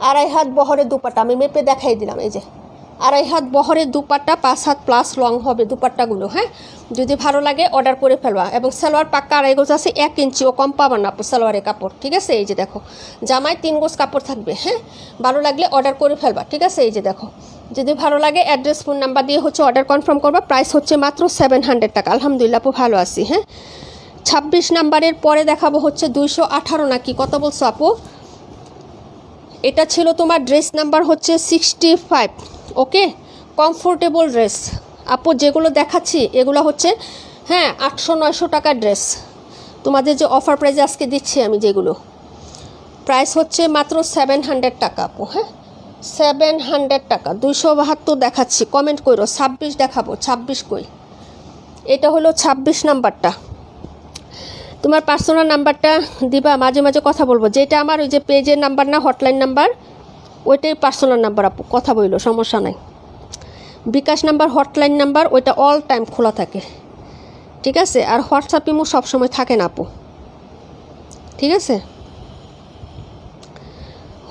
2.5 হাত বহরের দুপাট্টা, আমি মেপে দেখাই দিলাম। এই যে 2.5 হাত বহরের দুপাট্টা, 5 হাত প্লাস লং হবে দুপাট্টাগুলো। হ্যাঁ, যদি ভালো লাগে অর্ডার করে ফেলবা। এবং সালোয়ার পাক্কা 2.5 গজ আছে, 1 ইঞ্চিও কম পাবা না আপু সালোয়ারের কাপড়। ঠিক আছে, এই যে দেখো, জামায় 3 গজ কাপড় থাকবে। হ্যাঁ, ভালো লাগলে অর্ডার করে ফেলবা। ঠিক আছে, এই যে দেখো, যদি ভালো লাগে অ্যাড্রেস ফোন নাম্বার দিয়ে হচ্ছে অর্ডার কনফার্ম করবা। প্রাইস হচ্ছে মাত্র 700 টাকা। আলহামদুলিল্লাহ আপু, ভালো আছি। হ্যাঁ, 26 নাম্বারের পরে দেখাবো হচ্ছে 218 নাকি কত বলছো আপু? এটা ছিল তোমার ড্রেস নাম্বার হচ্ছে 65। ওকে, কমফোর্টেবল ড্রেস আপু, যেগুলো দেখাচ্ছি এগুলো হচ্ছে হ্যাঁ 800-900 টাকার ড্রেস। তোমাদের যে অফার প্রাইসে আজকে দিচ্ছি আমি, যেগুলো প্রাইস হচ্ছে মাত্র 700 টাকা আপু। হ্যাঁ, 700 টাকা। 272 দেখাচ্ছি, কমেন্ট করো। 26 দেখাবো, 26 কই? এটা হলো 26 নাম্বারটা। তোমার পার্সোনাল নাম্বারটা দিবা, মাঝে মাঝে কথা বলবো। যেটা আমার ওই যে পেজের নাম্বার না, হটলাইন নাম্বার, ওইটাই পার্সোনাল নাম্বার আপু, কথা বললো, সমস্যা নাই। বিকাশ নাম্বার, হটলাইন নাম্বার, ওইটা অল টাইম খোলা থাকে। ঠিক আছে, আর হোয়াটসঅ্যাপ ইমো সবসময় থাকে না আপু। ঠিক আছে,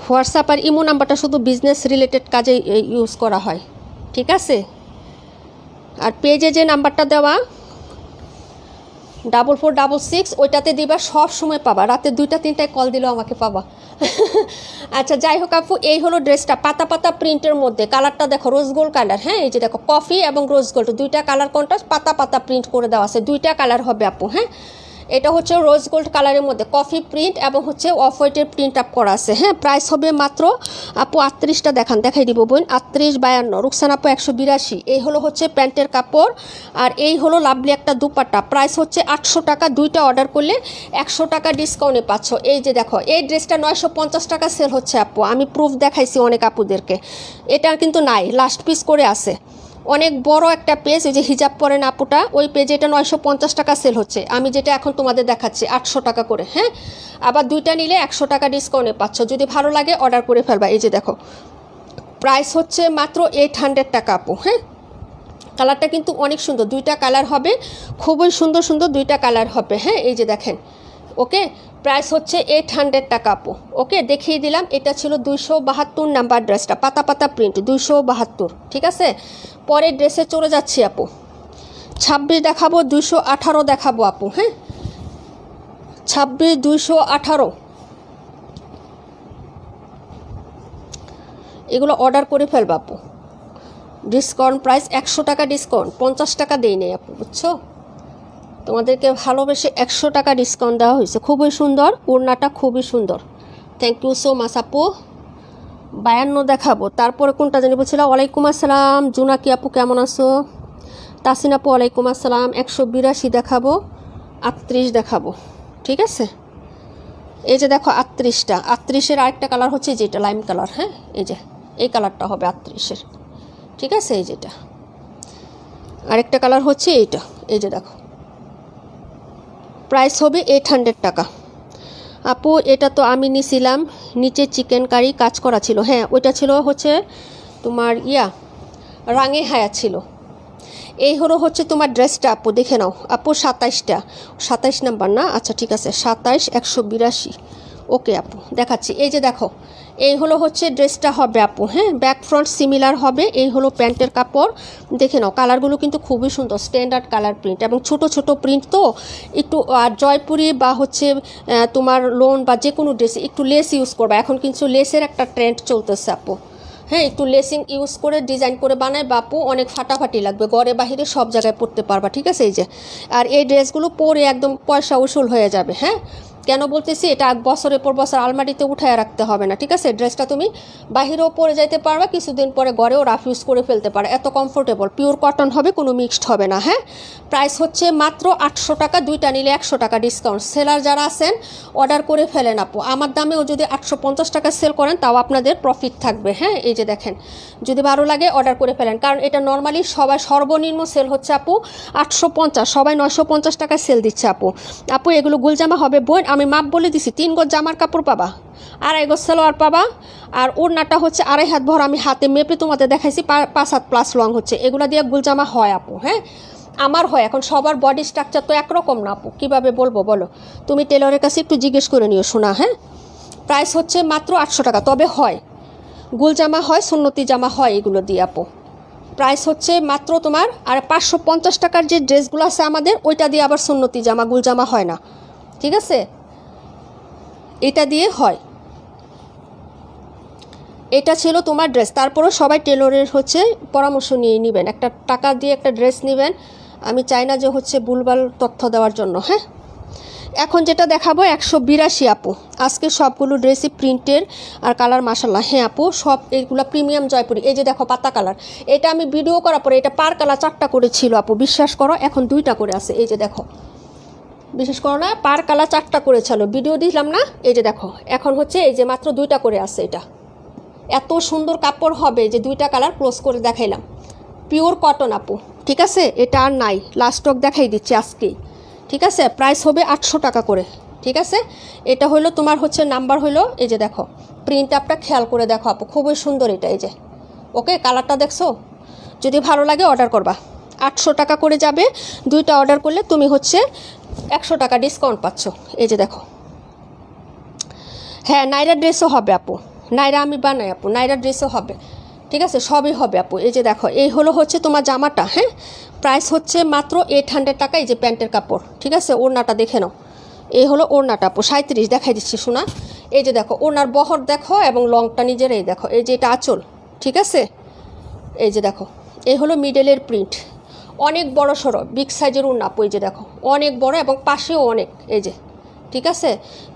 হোয়াটসঅ্যাপ আর ইমো নাম্বারটা শুধু বিজনেস রিলেটেড কাজে ইউজ করা হয়। ঠিক আছে, আর পেজে যে নাম্বারটা দেওয়া 4466, ওইটাতে দিবা, সব সময় পাবা। রাতে 2টা-3টায় কল দিলেও আমাকে পাবা। আচ্ছা, যাই হোক আপু, এই হলো ড্রেসটা, পাতা পাতা প্রিন্টের মধ্যে। কালারটা দেখো, রোজ গোল্ড কালার। হ্যাঁ, এই যে দেখো, কফি এবং রোজ গোল্ড, দুইটা কালার কন্ট্রাস্ট, পাতা পাতা প্রিন্ট করে দেওয়া আছে, দুইটা কালার হবে আপু। হ্যাঁ, এটা হচ্ছে রোজ গোল্ড কালারের মধ্যে কফি প্রিন্ট এবং হচ্ছে অফ হোয়াইটের প্রিন্ট আপ করা আছে। হ্যাঁ, প্রাইস হবে মাত্র আপু 38টা দেখাই দিব বোন, 38-52। রুকসান আপু 182। এই হলো হচ্ছে প্যান্টের কাপড় আর এই হলো লাভলি একটা দুপাট্টা। প্রাইস হচ্ছে 800 টাকা, দুইটা অর্ডার করলে 100 টাকা ডিসকাউন্টে পাচ্ছ। এই যে দেখো, এই ড্রেসটা 950 টাকা সেল হচ্ছে আপু, আমি প্রুফ দেখাইছি অনেক আপুদেরকে। এটা কিন্তু নাই, লাস্ট পিস করে আছে। অনেক বড় একটা পেজ, ওই যে হিজাব পরেন আপুটা, ওই পেজে এটা 950 টাকা সেল হচ্ছে। আমি যেটা এখন তোমাদের দেখাচ্ছি 800 টাকা করে। হ্যাঁ, আবার দুইটা নিলে 100 টাকা ডিসকাউন্টে পাচ্ছ। যদি ভালো লাগে অর্ডার করে ফেলবা। এই যে দেখো, প্রাইস হচ্ছে মাত্র 800 টাকা আপু। হ্যাঁ, কালারটা কিন্তু অনেক সুন্দর, দুইটা কালার হবে, খুবই সুন্দর সুন্দর দুইটা কালার হবে। হ্যাঁ, এই যে দেখেন। ওকে, প্রাইস হচ্ছে 800 টাকা আপু। ওকে, দেখিয়ে দিলাম। এটা ছিল 272 নাম্বার ড্রেসটা, পাতা পাতা প্রিন্ট, 272। ঠিক আছে, পরের ড্রেসে চলে যাচ্ছি আপু। 26 দেখাবো, 218 দেখাবো আপু। হ্যাঁ, 26, 218 এগুলো অর্ডার করে ফেলবা আপু। ডিসকাউন্ট প্রাইস 100 টাকা ডিসকাউন্ট, 50 টাকা দেই নেই আপু, বুঝছো? তোমাদেরকে ভালোবেসে 100 টাকা ডিসকাউন্ট দেওয়া হয়েছে। খুবই সুন্দর, ওড়নাটা খুবই সুন্দর। থ্যাংক ইউ সো মাচ আপু। 52 দেখাবো। তারপরে কোনটা জানি বলছিলাম? ওয়ালাইকুম আসসালাম জুনাকি আপু, কেমন আছো? তাসিন আপু ওয়ালাইকুম আসসালাম। 182 দেখাবো, 38 দেখাবো, ঠিক আছে। এই যে দেখো 38টা, 38-এর আরেকটা কালার হচ্ছে যেটা লাইম কালার, হ্যাঁ এই যে এই কালারটা হবে 38-এর, ঠিক আছে। এই যেটা আরেকটা কালার হচ্ছে এইটা, এই যে দেখো। প্রাইস হবে 800 টাকা আপু। এটা তো আমি নিছিলাম, নিচে চিকেন কারি কাজ করা ছিল, হ্যাঁ ওইটা ছিল হচ্ছে তোমার রাঙে হায়া ছিল। এই হলো হচ্ছে তোমার ড্রেসটা আপু, দেখে নাও আপু। 27টা, 27 নাম্বার না, আচ্ছা ঠিক আছে 27 182। ওকে আপু দেখাচ্ছি। এই যে দেখো এই হলো হচ্ছে ড্রেসটা হবে আপু, হ্যাঁ ব্যাক ফ্রন্ট সিমিলার হবে। এই হলো প্যান্টের কাপড়, দেখে নাও। কালারগুলো কিন্তু খুবই সুন্দর, স্ট্যান্ডার্ড কালার প্রিন্ট এবং ছোট ছোট প্রিন্ট। তো একটু জয়পুরি বা হচ্ছে তোমার লোন বা যে কোনো ড্রেসে একটু লেস ইউজ করবা। এখন কিন্তু লেসের একটা ট্রেন্ড চলতেছে আপু, হ্যাঁ একটু লেসিং ইউজ করে ডিজাইন করে বানায় বাপু, অনেক ফাটাফাটি লাগবে, ঘরে বাহিরে সব জায়গায় পরতে পারবা, ঠিক আছে। এই যে আর এই ড্রেসগুলো পরে একদম পয়সা উসুল হয়ে যাবে, হ্যাঁ। কেন বলতেছি, এটা বছরের পর বছর আলমারিতে উঠায় রাখতে হবে না, ঠিক আছে। ড্রেসটা তুমি বাহিরেও পরে যাইতে পারবা, কিছুদিন পরে ঘরেও রাফ ইউজ করে ফেলতে পারো, এত কমফোর্টেবল। পিওর কটন হবে, কোনো মিক্সড হবে না, হ্যাঁ। প্রাইস হচ্ছে মাত্র 800 টাকা, দুইটা নিলে 100 টাকা ডিসকাউন্ট। সেলার যারা আছেন অর্ডার করে ফেলেন আপু। আমার দামেও যদি 850 টাকা সেল করেন তাও আপনাদের প্রফিট থাকবে, হ্যাঁ। এই যে দেখেন, যদি ভালো লাগে অর্ডার করে ফেলেন, কারণ এটা নর্মালি সবাই সর্বনিম্ন সেল হচ্ছে আপু 850, সবাই 950 টাকায় সেল দিচ্ছে আপু। আপু এগুলো গুলজামা হবে বোন, আমি মাপ বলে দিছি। 3 গজ জামার কাপড় পাবা, 2.5 গজ সালোয়ার পাবা, আর ওড়নাটা হচ্ছে 2.5 হাত ভর। আমি হাতে মেপে তোমাদের দেখাইছি, 5 হাত প্লাস লং হচ্ছে। এগুলো দিয়ে গুলজামা হয় আপু, হ্যাঁ আমার হয়। এখন সবার বডি স্ট্রাকচার তো একরকম না আপু, কীভাবে বলবো বলো? তুমি টেলরের কাছে একটু জিজ্ঞেস করে নিও শোনা, হ্যাঁ। প্রাইস হচ্ছে মাত্র 800 টাকা, তবে হয় গুলজামা হয়, সুন্নতি জামা হয় এগুলো দিয়ে আপু। প্রাইস হচ্ছে মাত্র তোমার, আর 550 টাকার যে ড্রেসগুলো আছে আমাদের, ওইটা দিয়ে আবার সুন্নতি জামা গুলজামা হয় না, ঠিক আছে। এটা দিয়ে হয়। এটা ছিল তোমার ড্রেস। তারপরও সবাই টেলরের হচ্ছে পরামর্শ নিয়ে নেবেন, একটা টাকা দিয়ে একটা ড্রেস নেবেন। আমি চাই না যে হচ্ছে ভুলভাল তথ্য দেওয়ার জন্য, হ্যাঁ। এখন যেটা দেখাবো 182 আপু। আজকে সবগুলো ড্রেসই প্রিন্টের আর কালার মাশাল্লাহ, হ্যাঁ আপু সব এইগুলো প্রিমিয়াম জয়পুরি। এই যে দেখো পাতা কালার, এটা আমি ভিডিও করার পরে এটা পার কালার 4টা করে ছিল আপু, বিশ্বাস করো এখন 2টা করে আছে। এই যে দেখো, বিশেষ করো না, পার কালার 4টা করে ছিল, ভিডিও দিলাম না। এই যে দেখো এখন হচ্ছে এই যে মাত্র 2টা করে আছে। এটা এত সুন্দর কাপড় হবে যে 2টা কালার ক্লোজ করে দেখাইলাম। পিওর কটন আপু, ঠিক আছে। এটা আর নাই, লাস্ট স্টক দেখাই দিচ্ছি আজকেই, ঠিক আছে। প্রাইস হবে 800 টাকা করে, ঠিক আছে। এটা হলো তোমার হচ্ছে নাম্বার হলো, এই যে দেখো প্রিন্ট আপটা খেয়াল করে দেখো আপু, খুবই সুন্দর এটা। এই যে ওকে কালারটা দেখছো, যদি ভালো লাগে অর্ডার করবা। 800 টাকা করে যাবে, 2টা অর্ডার করলে তুমি হচ্ছে 100 টাকা ডিসকাউন্ট পাচ্ছ। এই যে দেখো, হ্যাঁ নাইরা ড্রেসও হবে আপু, নাইরা আমি বানাই আপু, নাইরা ড্রেসও হবে, ঠিক আছে সবই হবে আপু। এই যে দেখো এই হলো হচ্ছে তোমার জামাটা, হ্যাঁ প্রাইস হচ্ছে মাত্র 800 টাকা। এই যে প্যান্টের কাপড়, ঠিক আছে। ওড়নাটা দেখে নাও, এই হলো ওড়নাটা আপু, 37 দেখাই দিচ্ছি শোনা। এই যে দেখো ওড়নার বহর দেখো এবং লংটা নিজের, এই দেখো এই যে এটা আঁচল, ঠিক আছে। এই যে দেখো এই হলো মিডলের প্রিন্ট, অনেক বড় সড়ো বিগ সাইজের ওড়না আপু। এই যে দেখো অনেক বড় এবং পাশেও অনেক, এই যে ঠিক আছে।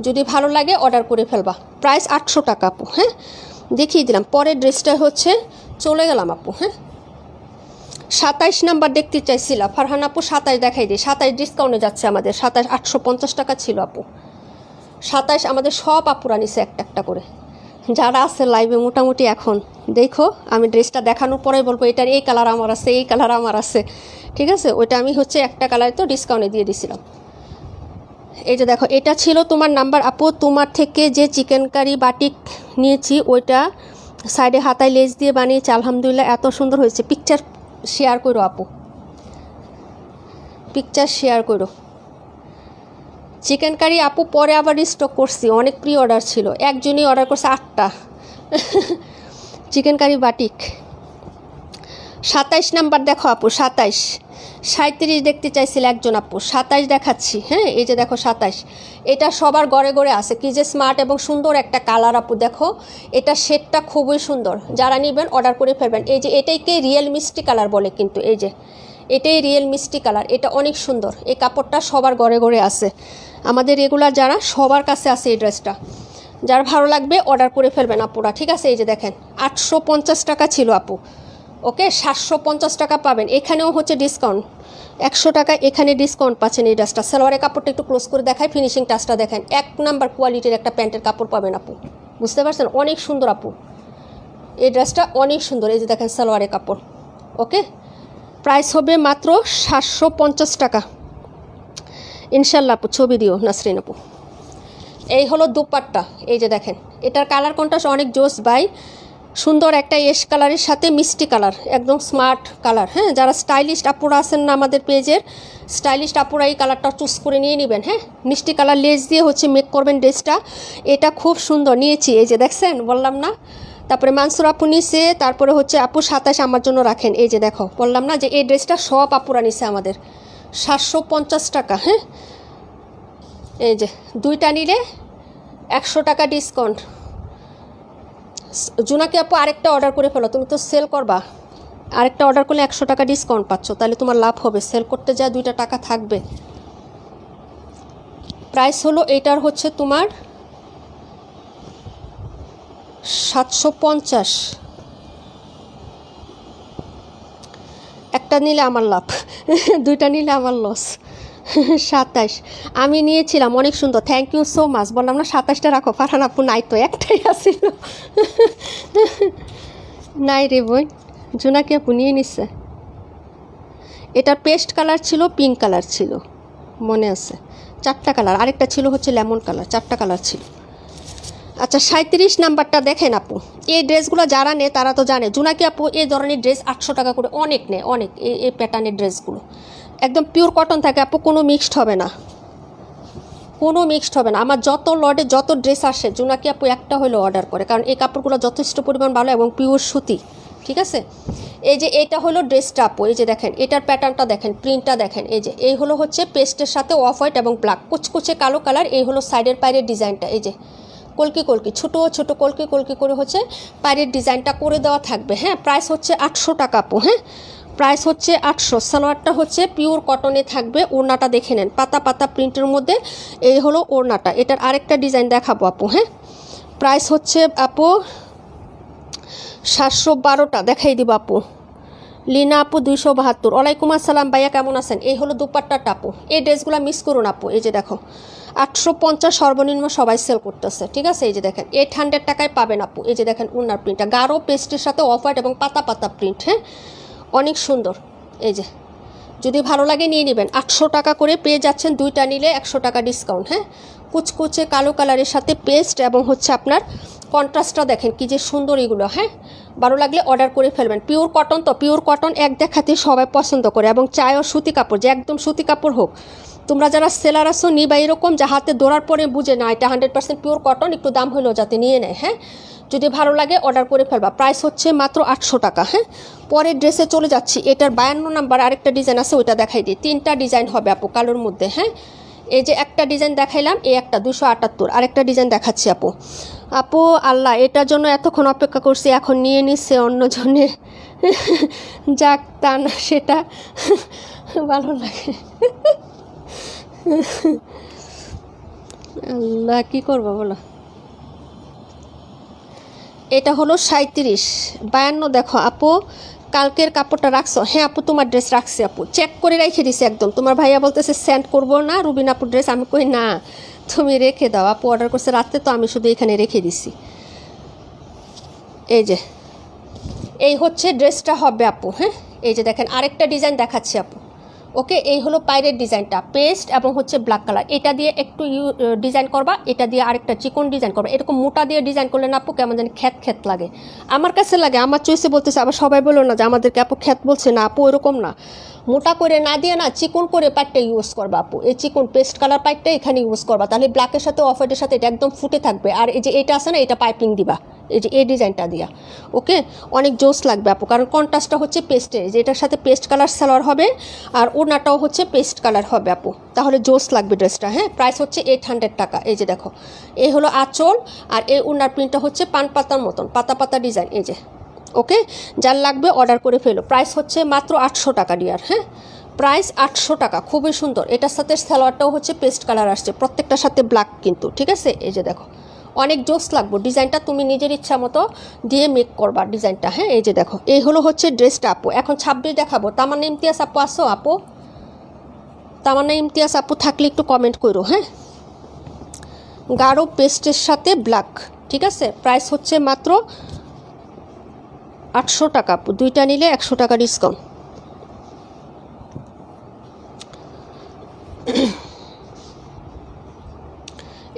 যদি ভালো লাগে অর্ডার করে ফেলবা। প্রাইস 800 টাকা আপু, হ্যাঁ দেখিয়ে দিলাম। পরের ড্রেসটা হচ্ছে চলে গেলাম আপু, হ্যাঁ 27 নাম্বার দেখতে চাইছিলাম ফারহান আপু, 27 দেখাই দিই। 27 ডিসকাউন্টে যাচ্ছে আমাদের, 27 850 টাকা ছিল আপু। 27 আমাদের সব আপুরা নিছে একটা একটা করে, যারা আছে লাইভে মোটামুটি। এখন দেখো আমি ড্রেসটা দেখানোর পরে বলবো এটার এই কালার আমার আছে, এই কালার আমার আছে, ঠিক আছে। ওইটা আমি হচ্ছে একটা কালার তো ডিসকাউন্টে দিয়ে দিছিলাম। এই যে দেখো এটা ছিল তোমার নাম্বার আপু। তোমার থেকে যে চিকেন কারি বাটিক নিয়েছি ওইটা সাইডে হাতায় লেস দিয়ে বানিয়েছি, আলহামদুলিল্লাহ এত সুন্দর হয়েছে। পিকচার শেয়ার করো আপু, পিকচার শেয়ার করো। চিকেন কারি আপু পরে আবার স্টক করছি, অনেক প্রি অর্ডার ছিল, একজনই অর্ডার করছে 8টা চিকেন কারি বাটিক। 27 নাম্বার দেখো আপু, 27 37 দেখতে চাইছিল একজন আপু, 27 দেখাচ্ছি, হ্যাঁ এই যে দেখো 27। এটা সবার ঘরে ঘরে আছে, কি যে স্মার্ট এবং সুন্দর একটা কালার আপু। দেখো এটা শেডটা খুবই সুন্দর, যারা নেবেন অর্ডার করে ফেলবেন। এই যে এটাইকে রিয়েল মিষ্টি কালার বলে, কিন্তু এই যে এটাই রিয়েল মিষ্টি কালার, এটা অনেক সুন্দর। এই কাপড়টা সবার ঘরে ঘরে আছে, আমাদের রেগুলার যারা সবার কাছে আছে এই ড্রেসটা। যার ভালো লাগবে অর্ডার করে ফেলবেন আপুরা, ঠিক আছে। এই যে দেখেন 850 টাকা ছিল আপু, ওকে 750 টাকা পাবেন। এখানেও হচ্ছে ডিসকাউন্ট 100 টাকা, এখানে ডিসকাউন্ট পাচ্ছেন। এই ড্রেসটা সালোয়ারের কাপড়টা একটু ক্লোজ করে দেখায়, ফিনিশিং টাচটা দেখেন, 1 নাম্বার কোয়ালিটির একটা প্যান্টের কাপড় পাবেন আপু, বুঝতে পারছেন? অনেক সুন্দর আপু, এই ড্রেসটা অনেক সুন্দর। এই যে দেখেন সালোয়ারের কাপড়, ওকে। প্রাইস হবে মাত্র 750 টাকা ইনশাল্লাহ আপু। ছবি দিও নাসরিন আপু। এই হলো দুপাট্টা, এই যে দেখেন, এটার কালার কন্ট্রাস্ট অনেক জোস বাই, সুন্দর একটা এশ কালারের সাথে মিষ্টি কালার, একদম স্মার্ট কালার। হ্যাঁ, যারা স্টাইলিস্ট আপুরা আছেন না আমাদের পেজের, স্টাইলিস্ট আপুরা এই কালারটা চুজ করে নিয়ে নেবেন। হ্যাঁ, মিষ্টি কালার লেস দিয়ে হচ্ছে মেক করবেন ড্রেসটা, এটা খুব সুন্দর নিয়েছি। এই যে দেখছেন, বললাম না। তারপরে মানসুর আপু নিছে, তারপরে হচ্ছে আপু 27 আমার জন্য রাখেন। এই যে দেখো, বললাম না যে এই ড্রেসটা সব আপুরা নিছে আমাদের 750 টাকা। হ্যাঁ, এই যে দুইটা নিলে 100 টাকা ডিসকাউন্ট। জুনাকি আপু আরেকটা অর্ডার করে ফেলো, তুমি তো সেল করবা, আরেকটা অর্ডার করলে 100 টাকা ডিসকাউন্ট পাচ্ছ, তাহলে তোমার লাভ হবে। সেল করতে যা 2টা টাকা থাকবে। প্রাইস হলো এইটার হচ্ছে তোমার 750, একটা নিলে আমার লাভ, 2টা নিলে আমার লস। 27 আমি নিয়েছিলাম, অনেক সুন্দর, থ্যাংক ইউ সো মাচ। বললাম না 27টা রাখো, ফারহান আপু নাই তো, একটাই আসছিল। নাই রে বোন, জোনাকি আপু নিয়ে নিচ্ছে। এটা পেস্ট কালার ছিল, পিঙ্ক কালার ছিল, মনে আছে, 4টা কালার, আরেকটা ছিল হচ্ছে লেমন কালার, 4টা কালার ছিল। আচ্ছা 37 নাম্বারটা দেখেন আপু, এই ড্রেসগুলো যারা নেয় তারা তো জানে, জোনাকি আপু এই ধরনের ড্রেস 800 টাকা করে অনেক নেয়, অনেক। এই প্যাটার্নের ড্রেসগুলো একদম পিওর কটন থাকে আপু, কোনো মিক্সড হবে না, কোনো মিক্সড হবে না। আমার যত লটে যত ড্রেস আসে, জোনাকি আপু একটা হলেও অর্ডার করে, কারণ এই কাপড়গুলো যথেষ্ট পরিমাণ ভালো এবং পিওর সুতি, ঠিক আছে। এই যে এটা হলো ড্রেসটা আপু, এই যে দেখেন, এটার প্যাটার্নটা দেখেন, প্রিন্টটা দেখেন। এই যে এই হলো হচ্ছে পেস্টের সাথে অফ হোয়াইট এবং ব্ল্যাক, কুচকুচে কালো কালার। এই হলো সাইডের পায়ের ডিজাইনটা, এই যে কলকি কলকি, ছোটো ছোটো কলকি কলকি করে হচ্ছে পায়ের ডিজাইনটা করে দেওয়া থাকবে। হ্যাঁ, প্রাইস হচ্ছে 800 টাকা আপু। হ্যাঁ, প্রাইস হচ্ছে 800। সালোয়ারটা হচ্ছে পিওর কটনে থাকবে, ওড়নাটা দেখে নেন, পাতা পাতা প্রিন্টের মধ্যে। এই হলো ওড়নাটা, এটার আরেকটা ডিজাইন দেখাবো আপু। হ্যাঁ, প্রাইস হচ্ছে আপু 712টা দেখাই দিব আপু। লিনা আপু 272। ওয়ালাইকুম আসসালাম ভাইয়া, কেমন আছেন? এই হলো দুপাট্টাটা আপু, এই ড্রেসগুলো মিস করুন আপু। এই যে দেখো 850 সর্বনিম্ন সবাই সেল করতেছে, ঠিক আছে। এই যে দেখেন 800 টাকায় পাবেন আপু। এই যে দেখেন উনার প্রিন্টটা গাঢ় পেস্টের সাথে অফ হোয়াইট এবং পাতা পাতা প্রিন্ট। হ্যাঁ, অনেক সুন্দর। এই যে যদি ভালো লাগে নিয়ে নেবেন, 800 টাকা করে পেয়ে যাচ্ছেন, 2টা নিলে 100 টাকা ডিসকাউন্ট। হ্যাঁ, কুচকুচে কালো কালারের সাথে পেস্ট এবং হচ্ছে আপনার কন্ট্রাস্টটা দেখেন কি যে সুন্দর এগুলো। হ্যাঁ, ভালো লাগলে অর্ডার করে ফেলবেন। পিওর কটন তো, পিওর কটন এক দেখাতে সবাই পছন্দ করে, এবং চায়ও সুতি কাপড়, যে একদম সুতি কাপড় হোক। তোমরা যারা সেলার আসো নিবা এরকম, যা হাতে দৌড়ার পরে বুঝে না এটা 100% পিওর কটন, একটু দাম হলেও যাতে নিয়ে নেয়। হ্যাঁ, যদি ভালো লাগে অর্ডার করে ফেলবা। প্রাইস হচ্ছে মাত্র 800 টাকা। হ্যাঁ, পরের ড্রেসে চলে যাচ্ছি। এটার 52 নাম্বার আরেকটা ডিজাইন আছে, ওইটা দেখাই দিই। 3টা ডিজাইন হবে আপু কালোর মধ্যে। হ্যাঁ, এই যে একটা ডিজাইন দেখাইলাম, এই একটা 278। আরেকটা ডিজাইন দেখাচ্ছি আপু। আপু আল্লাহ, এটার জন্য এতক্ষণ অপেক্ষা করছি, এখন নিয়ে নিচ্ছে অন্যজনে। যাক, তা না সেটা ভালো লাগে। আল্লাহ, কি করবো বলো। এটা হলো 37। 52 দেখো আপু, কালকের কাপড়টা রাখছো? হ্যাঁ আপু, তোমার ড্রেস রাখছি আপু, চেক করে রেখে দিছি একদম। তোমার ভাইয়া বলতেছে সেন্ড করবো না রুবিন আপুর ড্রেস, আমি কই না তুমি রেখে দাও। আপু অর্ডার করছে রাত্রে, তো আমি শুধু এখানে রেখে দিছি। এই যে এই হচ্ছে ড্রেসটা হবে আপু। হ্যাঁ, এই যে দেখেন আরেকটা ডিজাইন দেখাচ্ছি আপু। ওকে, এই হলো পায়ের ডিজাইনটা, পেস্ট এবং হচ্ছে ব্ল্যাক কালার। এটা দিয়ে একটু ডিজাইন করবা, এটা দিয়ে আরেকটা চিকন ডিজাইন করবা। এরকম মোটা দিয়ে ডিজাইন করলে না আপু কেমন জানি খ্যাত খ্যাত লাগে, আমার কাছে লাগে, আমার চয়েসে বলতেছে। আবার সবাই বলো না যে আমাদেরকে আপু খ্যাত বলছে, না আপু এরকম না, মোটা করে না দিয়ে না চিকন করে পাইপটা ইউজ করবা আপু। এই চিকন পেস্ট কালার পাইপটা এখানে ইউজ করবা, তাহলে ব্ল্যাকের সাথে অফ হোয়াইটের সাথে এটা একদম ফুটে থাকবে। আর এই যে এটা আছে না, এটা পাইপিং দিবা, এই যে এই ডিজাইনটা দিয়া। ওকে, অনেক জোস লাগবে আপু, কারণ কন্ট্রাস্টটা হচ্ছে পেস্টের, যে এটার সাথে পেস্ট কালার সালোয়ার হবে, আর ওড়নাটাও হচ্ছে পেস্ট কালার হবে আপু, তাহলে জোস লাগবে ড্রেসটা। হ্যাঁ, প্রাইস হচ্ছে 800 টাকা। এই যে দেখো, এই হলো আঁচল, আর এই ওড়নার প্রিন্টটা হচ্ছে পান পাতার মতন, পাতা পাতা ডিজাইন। এই যে ওকে, যার লাগবে অর্ডার করে ফেলো। প্রাইস হচ্ছে মাত্র 800 টাকা ডিয়ার। হ্যাঁ, প্রাইস 800 টাকা, খুবই সুন্দর। এটার সাথে সালোয়ারটাও হচ্ছে পেস্ট কালার আসছে, প্রত্যেকটার সাথে ব্ল্যাক কিন্তু, ঠিক আছে। এই যে দেখো, অনেক জোস লাগবে ডিজাইনটা, তুমি নিজের ইচ্ছা মতো দিয়ে মেক করবা ডিজাইনটা। হ্যাঁ এই যে দেখো, এই হলো হচ্ছে ড্রেসটা আপু। এখন 26 দেখাবো। তামান্না ইমতিয়াজ আপু আসো, আপু তামান্না ইমতিয়াজ আপু থাকলে একটু কমেন্ট করো। হ্যাঁ, গাঢ় পেস্টের সাথে ব্ল্যাক, ঠিক আছে। প্রাইস হচ্ছে মাত্র 800 টাকা আপু, দুইটা নিলে 100 টাকা ডিসকাউন্ট।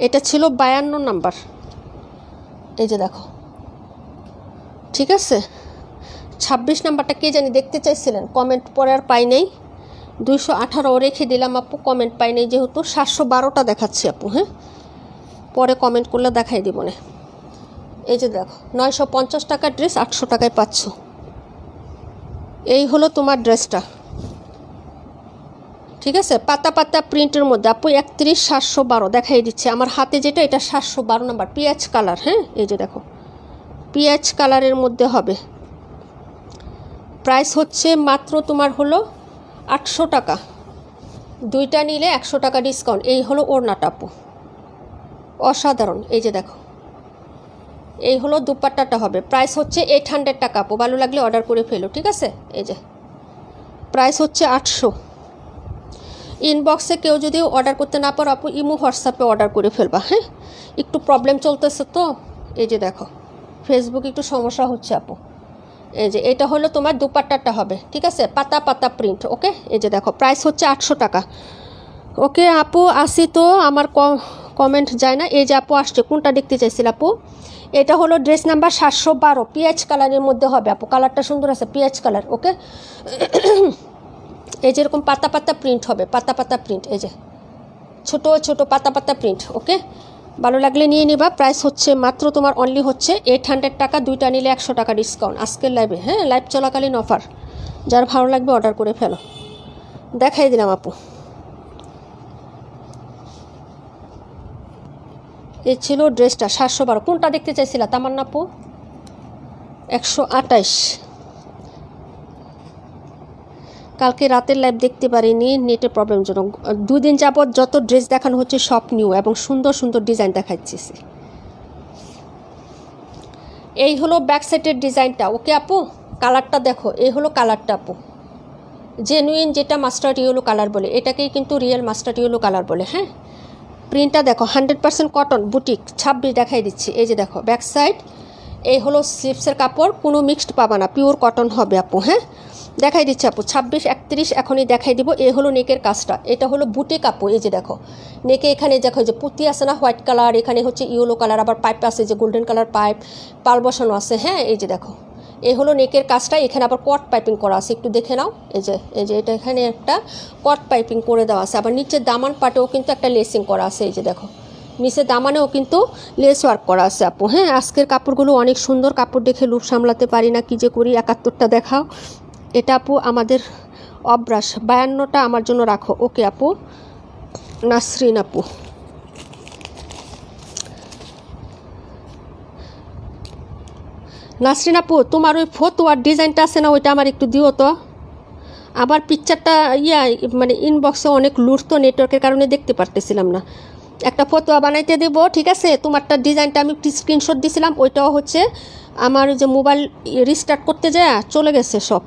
এটা ছিল 52 নাম্বার, এই যে দেখো, ঠিক আছে। 26 নাম্বারটা কে জানি দেখতে চাইছিলেন, কমেন্ট পরে আর পাই নাই। 218 রেখে দিলাম আপু, কমেন্ট পাই নাই যেহেতু। 712টা দেখাচ্ছি আপু। হ্যাঁ, পরে কমেন্ট করলে দেখাই দিব না। এই যে দেখো, 950 টাকার ড্রেস 800 টাকায় পাচ্ছ। এই হলো তোমার ড্রেসটা, ঠিক আছে। পাতা পাতা প্রিন্টের মধ্যে আপু 31,712 দেখাই দিচ্ছে আমার হাতে যেটা, এটা 712 নাম্বার, পিঁয়াজ কালার। হ্যাঁ এই যে দেখো, পিঁয়াজ কালারের মধ্যে হবে। প্রাইস হচ্ছে মাত্র তোমার হলো 800 টাকা, দুইটা নিলে 100 টাকা ডিসকাউন্ট। এই হলো ওড়নাটা আপু, অসাধারণ। এই যে দেখো, এই হলো দুপাট্টাটা হবে। প্রাইস হচ্ছে 800 টাকা আপু, ভালো লাগলে অর্ডার করে ফেলো, ঠিক আছে। এই যে প্রাইস হচ্ছে 800। ইনবক্সে কেউ যদি অর্ডার করতে না পারো আপু, ইমো হোয়াটসঅ্যাপে অর্ডার করে ফেলবা। হ্যাঁ, একটু প্রবলেম চলতেছে তো, এই যে দেখো, ফেসবুক একটু সমস্যা হচ্ছে আপু। এই যে এটা হলো তোমার দুপাট্টাটা হবে, ঠিক আছে, পাতা পাতা প্রিন্ট। ওকে, এই যে দেখো, প্রাইস হচ্ছে 800 টাকা। ওকে আপু, আসি তো, আমার কমেন্ট যায় না। এই যে আপু আসছে, কোনটা দেখতে চাইছিল আপু? এটা হলো ড্রেস নাম্বার 712, পিঁয়াজ কালারের মধ্যে হবে আপু, কালারটা সুন্দর আছে, পিঁয়াজ কালার। ওকে, এই যেরকম পাতা পাতা প্রিন্ট হবে, পাতা পাতা প্রিন্ট, এই যে ছোট ছোট পাতা পাতা প্রিন্ট। ওকে, ভালো লাগলে নিয়ে নিবা। প্রাইস হচ্ছে মাত্র তোমার অনলি হচ্ছে 800 টাকা, দুইটা নিলে 100 টাকা ডিসকাউন্ট আজকের লাইভে। হ্যাঁ, লাইভ চলাকালীন অফার, যার ভালো লাগবে অর্ডার করে ফেলো। দেখাই দিলাম আপু, এই ছিল ড্রেসটা 712। কোনটা দেখতে চাইছিলা তামান্না আপু? 128। কালকে রাতের লাইভ দেখতে পারিনি, নেটের প্রবলেম জন্য। 2 দিন যাবৎ যত ড্রেস দেখানো হচ্ছে সব নিউ এবং সুন্দর সুন্দর ডিজাইন দেখাচ্ছি। এই হলো ব্যাক সাইডের ডিজাইনটা। ওকে আপু, কালারটা দেখো, এই হলো কালারটা আপু, জেনুইন যেটা মাস্টার্ড ইয়েলো কালার বলে, এটাকেই কিন্তু রিয়েল মাস্টার্ড ইয়েলো কালার বলে। হ্যাঁ, প্রিন্টটা দেখো, 100% কটন, বুটিক। 26 দেখাই দিচ্ছি, এই যে দেখো ব্যাক সাইড। এই হলো স্লিপসের কাপড়, কোনো মিক্সড পাবা না, পিওর কটন হবে আপু। হ্যাঁ, দেখাই দিচ্ছি আপু, 26, 31 এখনই দেখাই দিব। এই হলো নেকের কাজটা, এটা হলো বুটিক আপু। এই যে দেখো, নেকে এখানে দেখো যে পুঁতি আছে না, হোয়াইট কালার, এখানে হচ্ছে ইয়েলো কালার, আবার পাইপ আছে যে গোল্ডেন কালার পাইপ, পাল বসানো আছে। হ্যাঁ, এই যে দেখো, এই হলো নেকের কাজটা। এখানে আবার কট পাইপিং করা আছে, একটু দেখে নাও। এই যে এটা এখানে একটা কট পাইপিং করে দেওয়া আছে। আবার নিচের দামান পাটেও কিন্তু একটা লেসিং করা আছে। এই যে দেখো, নিচে দামানেও কিন্তু লেস ওয়ার্ক করা আছে আপু। হ্যাঁ, আজকের কাপড়গুলো অনেক সুন্দর, কাপড় দেখে লুপ সামলাতে পারি না, কি যে করি। 71টা দেখাও। এটা আপু আমাদের অভ্যাস, 52টা আমার জন্য রাখো। ওকে আপু, নাসরিন আপু। নাসরিন আপু, তোমার ওই ফতুয়ার ডিজাইনটা আছে না, ওইটা আমার একটু দিও তো। আবার পিকচারটা মানে ইনবক্সে অনেক লুট তো, নেটওয়ার্কের কারণে দেখতে পারতেছিলাম না। একটা ফতুয়া বানাইতে দেব, ঠিক আছে। তোমারটা ডিজাইনটা আমি একটু স্ক্রিনশট দিয়েছিলাম, ওইটাও হচ্ছে আমার যে মোবাইল রিস্টার্ট করতে যায় চলে গেছে সব,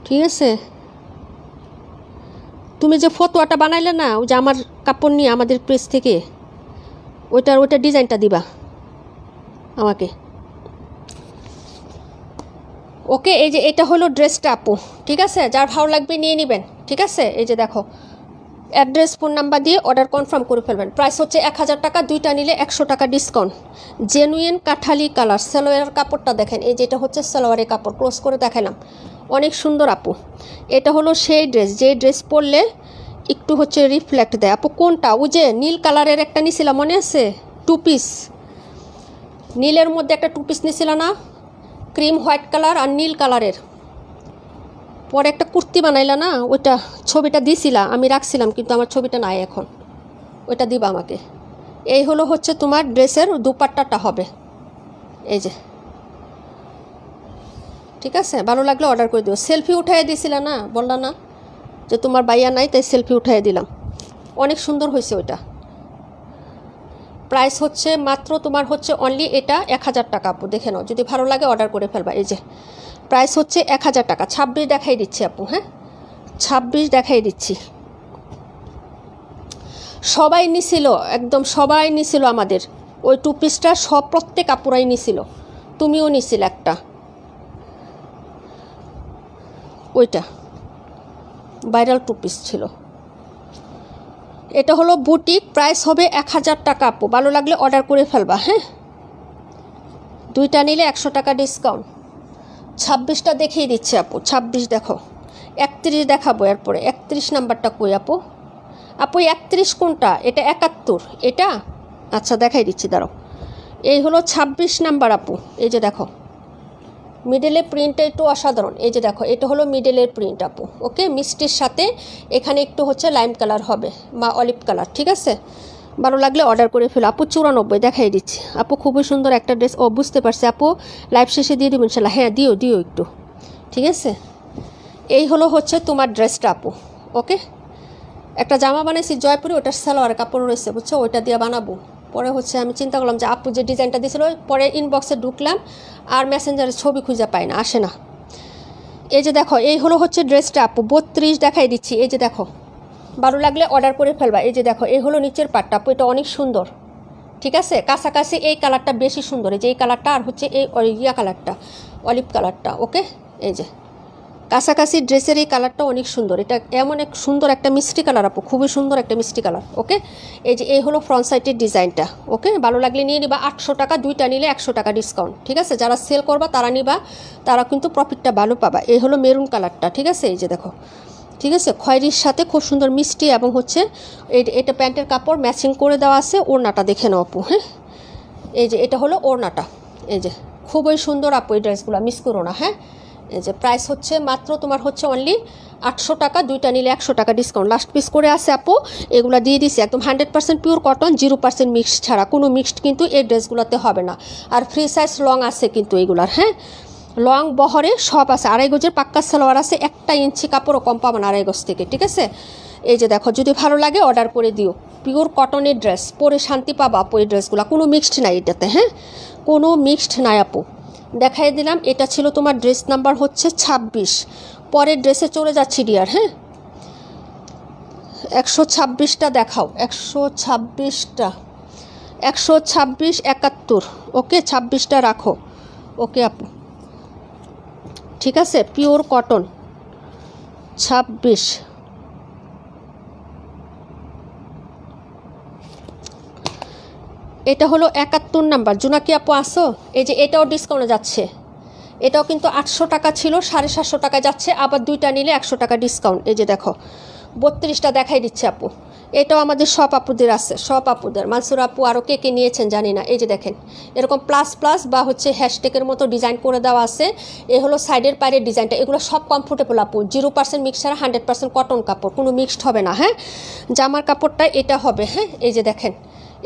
ঠিক আছে। তুমি যে ফতুয়াটা বানাইলে না, ওই যে আমার কাপড় নিয়ে আমাদের প্রেস থেকে, ওইটা ডিজাইনটা দিবা আমাকে। ওকে, এই যে এটা হলো ড্রেসটা আপু, ঠিক আছে। যার ভালো লাগবে নিয়ে নেবেন, ঠিক আছে। এই যে দেখো, অ্যাড্রেস ফোন নাম্বার দিয়ে অর্ডার কনফার্ম করে ফেলবেন। প্রাইস হচ্ছে 1000 টাকা, দুইটা নিলে 100 টাকা ডিসকাউন্ট। জেনুইন কাঠালি কালার, সালোয়ারের কাপড়টা দেখেন, এই যেটা হচ্ছে সালোয়ারের কাপড়, ক্লোজ করে দেখালাম, অনেক সুন্দর আপু। এটা হলো সেই ড্রেস, যে ড্রেস পরলে একটু হচ্ছে রিফ্লেক্ট দেয় আপু। কোনটা? ওই যে নীল কালারের একটা নিছিলাম, মনে আছে? 2 পিস, নীলের মধ্যে একটা 2 পিস নিছিল না, ক্রিম হোয়াইট কালার আর নীল কালারের। পরে একটা কুর্তি বানাইলা না, ওইটা ছবিটা দিছিলা, আমি রাখছিলাম, কিন্তু আমার ছবিটা নাই এখন, ওইটা দিবা আমাকে। এই হলো হচ্ছে তোমার ড্রেসের দুপাট্টাটা হবে, এই যে, ঠিক আছে। ভালো লাগলে অর্ডার করে দিও। সেলফি উঠাই দিছিলা না, বললা না যে তোমার বাইয়া নাই, তাই সেলফি উঠাই দিলাম, অনেক সুন্দর হয়েছে ওইটা। প্রাইস হচ্ছে মাত্র তোমার হচ্ছে অনলি এটা 1000 টাকা আপু, দেখে নাও, যদি ভালো লাগে অর্ডার করে ফেলবা। এই যে প্রাইস হচ্ছে 1000 টাকা। 26 দেখাই দিচ্ছি আপু, হ্যাঁ 26 দেখাই দিচ্ছি। সবাই নিছিল, একদম সবাই নিছিল আমাদের ওই 2 পিসটা, সব প্রত্যেক আপুরাই নিছিল, তুমিও নিছিল একটা, ওইটা ভাইরাল 2 পিস ছিল। এটা হলো বুটিক, প্রাইস হবে 1000 টাকা আপু, ভালো লাগলে অর্ডার করে ফেলবা। হ্যাঁ, দুইটা নিলে 100 টাকা ডিসকাউন্ট। 26টা দেখিয়ে দিচ্ছি আপু, 26 দেখো। 31 দেখাবো এরপরে। 31 নাম্বারটা কই আপু? আপু 31 কোনটা? এটা 71, এটা আচ্ছা দেখাই দিচ্ছি, দাঁড়াও। এই হলো 26 নাম্বার আপু। এই যে দেখো মিডলের প্রিন্টটা একটু অসাধারণ। এই যে দেখো এটা হলো মিডলের প্রিন্ট আপু, ওকে, মিষ্টির সাথে এখানে একটু হচ্ছে লাইম কালার হবে, অলিভ কালার, ঠিক আছে। ভালো লাগলে অর্ডার করে ফেলো আপু। 94 দেখাই দিচ্ছি আপু, খুবই সুন্দর একটা ড্রেস। ও বুঝতে পারছি আপু, লাইভ শেষে দিয়ে দিব ইনশাল্লাহ। হ্যাঁ দিও একটু, ঠিক আছে। এই হলো হচ্ছে তোমার ড্রেসটা আপু, ওকে। একটা জামা বানাইছি জয়পুরে, ওটার সালোয়ার কাপড় রয়েছে বুঝছো, ওইটা দিয়ে বানাবো। পরে হচ্ছে আমি চিন্তা করলাম যে আপু যে ডিজাইনটা দিয়েছিল, পরে ইনবক্সে ঢুকলাম আর মেসেঞ্জারে ছবি খুঁজে পাই না, আসে না। এই যে দেখো এই হলো হচ্ছে ড্রেসটা আপু। 32 দেখাই দিচ্ছি। এই যে দেখো, ভালো লাগলে অর্ডার করে ফেলবা। এই যে দেখো এই হলো নিচের পাটটা আপু, এটা অনেক সুন্দর, ঠিক আছে। কাছাকাছি এই কালারটা বেশি সুন্দর, এই যে এই কালারটা আর হচ্ছে এই ইয়া কালারটা, অলিভ কালারটা, ওকে। এই যে কাছাকাছি ড্রেসের এই কালারটা অনেক সুন্দর, এটা এমন এক সুন্দর একটা মিষ্টি কালার আপু, খুবই সুন্দর একটা মিষ্টি কালার, ওকে। এই যে এই হলো ফ্রন্ট সাইডের ডিজাইনটা, ওকে। ভালো লাগলে নিয়ে নিবা। 800 টাকা, দুইটা নিলে 100 টাকা ডিসকাউন্ট, ঠিক আছে। যারা সেল করবা তারা নিবা, তারা কিন্তু প্রফিটটা ভালো পাবা। এই হলো মেরুন কালারটা, ঠিক আছে। এই যে দেখো, ঠিক আছে, খয়েরির সাথে খুব সুন্দর মিষ্টি, এবং হচ্ছে এটা প্যান্টের কাপড় ম্যাচিং করে দেওয়া আছে। ওড়নাটা দেখে নাও আপু, হ্যাঁ। এই যে এটা হলো ওড়নাটা, এই যে খুবই সুন্দর আপু, এই ড্রেসগুলো মিস করো না, হ্যাঁ। এই যে প্রাইস হচ্ছে মাত্র তোমার হচ্ছে অনলি 800 টাকা, দুইটা নিলে 100 টাকা ডিসকাউন্ট। লাস্ট পিস করে আছে আপু, এগুলো দিয়ে দিছি একদম 100% পিওর কটন, 0% মিক্সড ছাড়া, কোনো মিক্সড কিন্তু এই ড্রেসগুলোতে হবে না। আর ফ্রি সাইজ লং আছে কিন্তু এগুলার, হ্যাঁ, লং বহরে সব আছে। 2.5 গজের পাক্কা সালোয়ার আছে, 1 ইঞ্চি কাপড়ও কম পাবেন 2.5 গজ থেকে, ঠিক আছে। এই যে দেখো, যদি ভালো লাগে অর্ডার করে দিও। পিওর কটনের ড্রেস, পরে শান্তি পাবা আপু এই ড্রেসগুলো, কোনো মিক্সড নাই এটাতে, হ্যাঁ, কোনো মিক্সড নাই আপু। দেখাই দিলাম, এটা ছিল তোমার ড্রেস নাম্বার হচ্ছে 26। পরের ড্রেসে চলে যাচ্ছি ডিয়ার, হ্যাঁ। 126টা দেখাও, 126টা, 126, 71, ওকে। 26টা রাখো, ওকে আপু, ঠিক আছে। Pure cotton 26। এটা হলো 71 নাম্বার। জোনাকি আপু আসো। এই যে এটাও ডিসকাউন্টে যাচ্ছে, এটাও কিন্তু 800 টাকা ছিল, 750 টাকা যাচ্ছে, আবার দুইটা নিলে 100 টাকা ডিসকাউন্ট। এই যে দেখো 32টা দেখাই দিচ্ছে আপু, এটাও আমাদের সব আপুদের আছে, সব আপুদের। মানসুর আপু আরও কে কে নিয়েছেন জানি না। এই যে দেখেন এরকম প্লাস প্লাস বা হচ্ছে হ্যাশট্যাগের মতো ডিজাইন করে দেওয়া আছে। এ হলো সাইডের পায়ের ডিজাইনটা, এগুলো সব কমফোর্টেবল আপু, 0% মিক্সার, 100% কটন কাপড়, কোনো মিক্সড হবে না, হ্যাঁ। জামার কাপড়টা এটা হবে, হ্যাঁ। এই যে দেখেন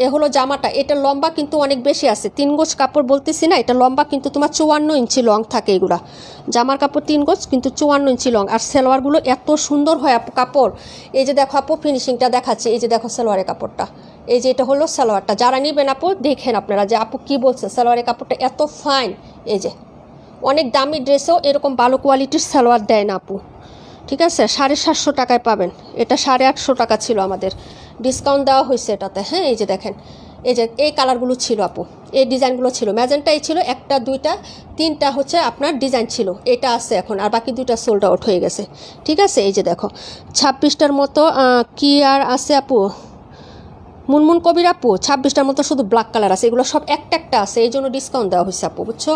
এ হলো জামাটা, এটা লম্বা কিন্তু অনেক বেশি আছে, 3 গজ কাপড় বলতেছি না, এটা লম্বা কিন্তু তোমার 54 ইঞ্চি লং থাকে এগুলা। জামার কাপড় 3 গজ কিন্তু 54 ইঞ্চি লং। আর সালোয়ারগুলো এত সুন্দর হয় আপু কাপড়। এই যে দেখো আপু ফিনিশিংটা দেখাচ্ছে, এই যে দেখো সালোয়ারের কাপড়টা, এই যে এটা হলো সালোয়ারটা। যারা নেবেন আপু দেখেন আপনারা যে আপু কি বলছে, সালোয়ারের কাপড়টা এত ফাইন। এই যে অনেক দামি ড্রেসেও এরকম ভালো কোয়ালিটির সালোয়ার দেয় না আপু, ঠিক আছে। 750 টাকায় পাবেন, এটা 850 টাকা ছিল আমাদের, ডিসকাউন্ট দেওয়া হয়েছে এটাতে, হ্যাঁ। এই যে দেখেন এই যে এই কালারগুলো ছিল আপু, এই ডিজাইনগুলো ছিল, ম্যাজেন্টাই ছিল, 1টা 2টা 3টা হচ্ছে আপনার ডিজাইন ছিল, এটা আছে এখন, আর বাকি 2টা সোল্ড আউট হয়ে গেছে, ঠিক আছে। এই যে দেখো 26টার মতো কি আর আছে আপু, মুনমুন কবির আপু, 26টার মতো শুধু ব্ল্যাক কালার আছে, এগুলো সব একটা আছে, এই জন্য ডিসকাউন্ট দেওয়া হয়েছে আপু, বুঝছো।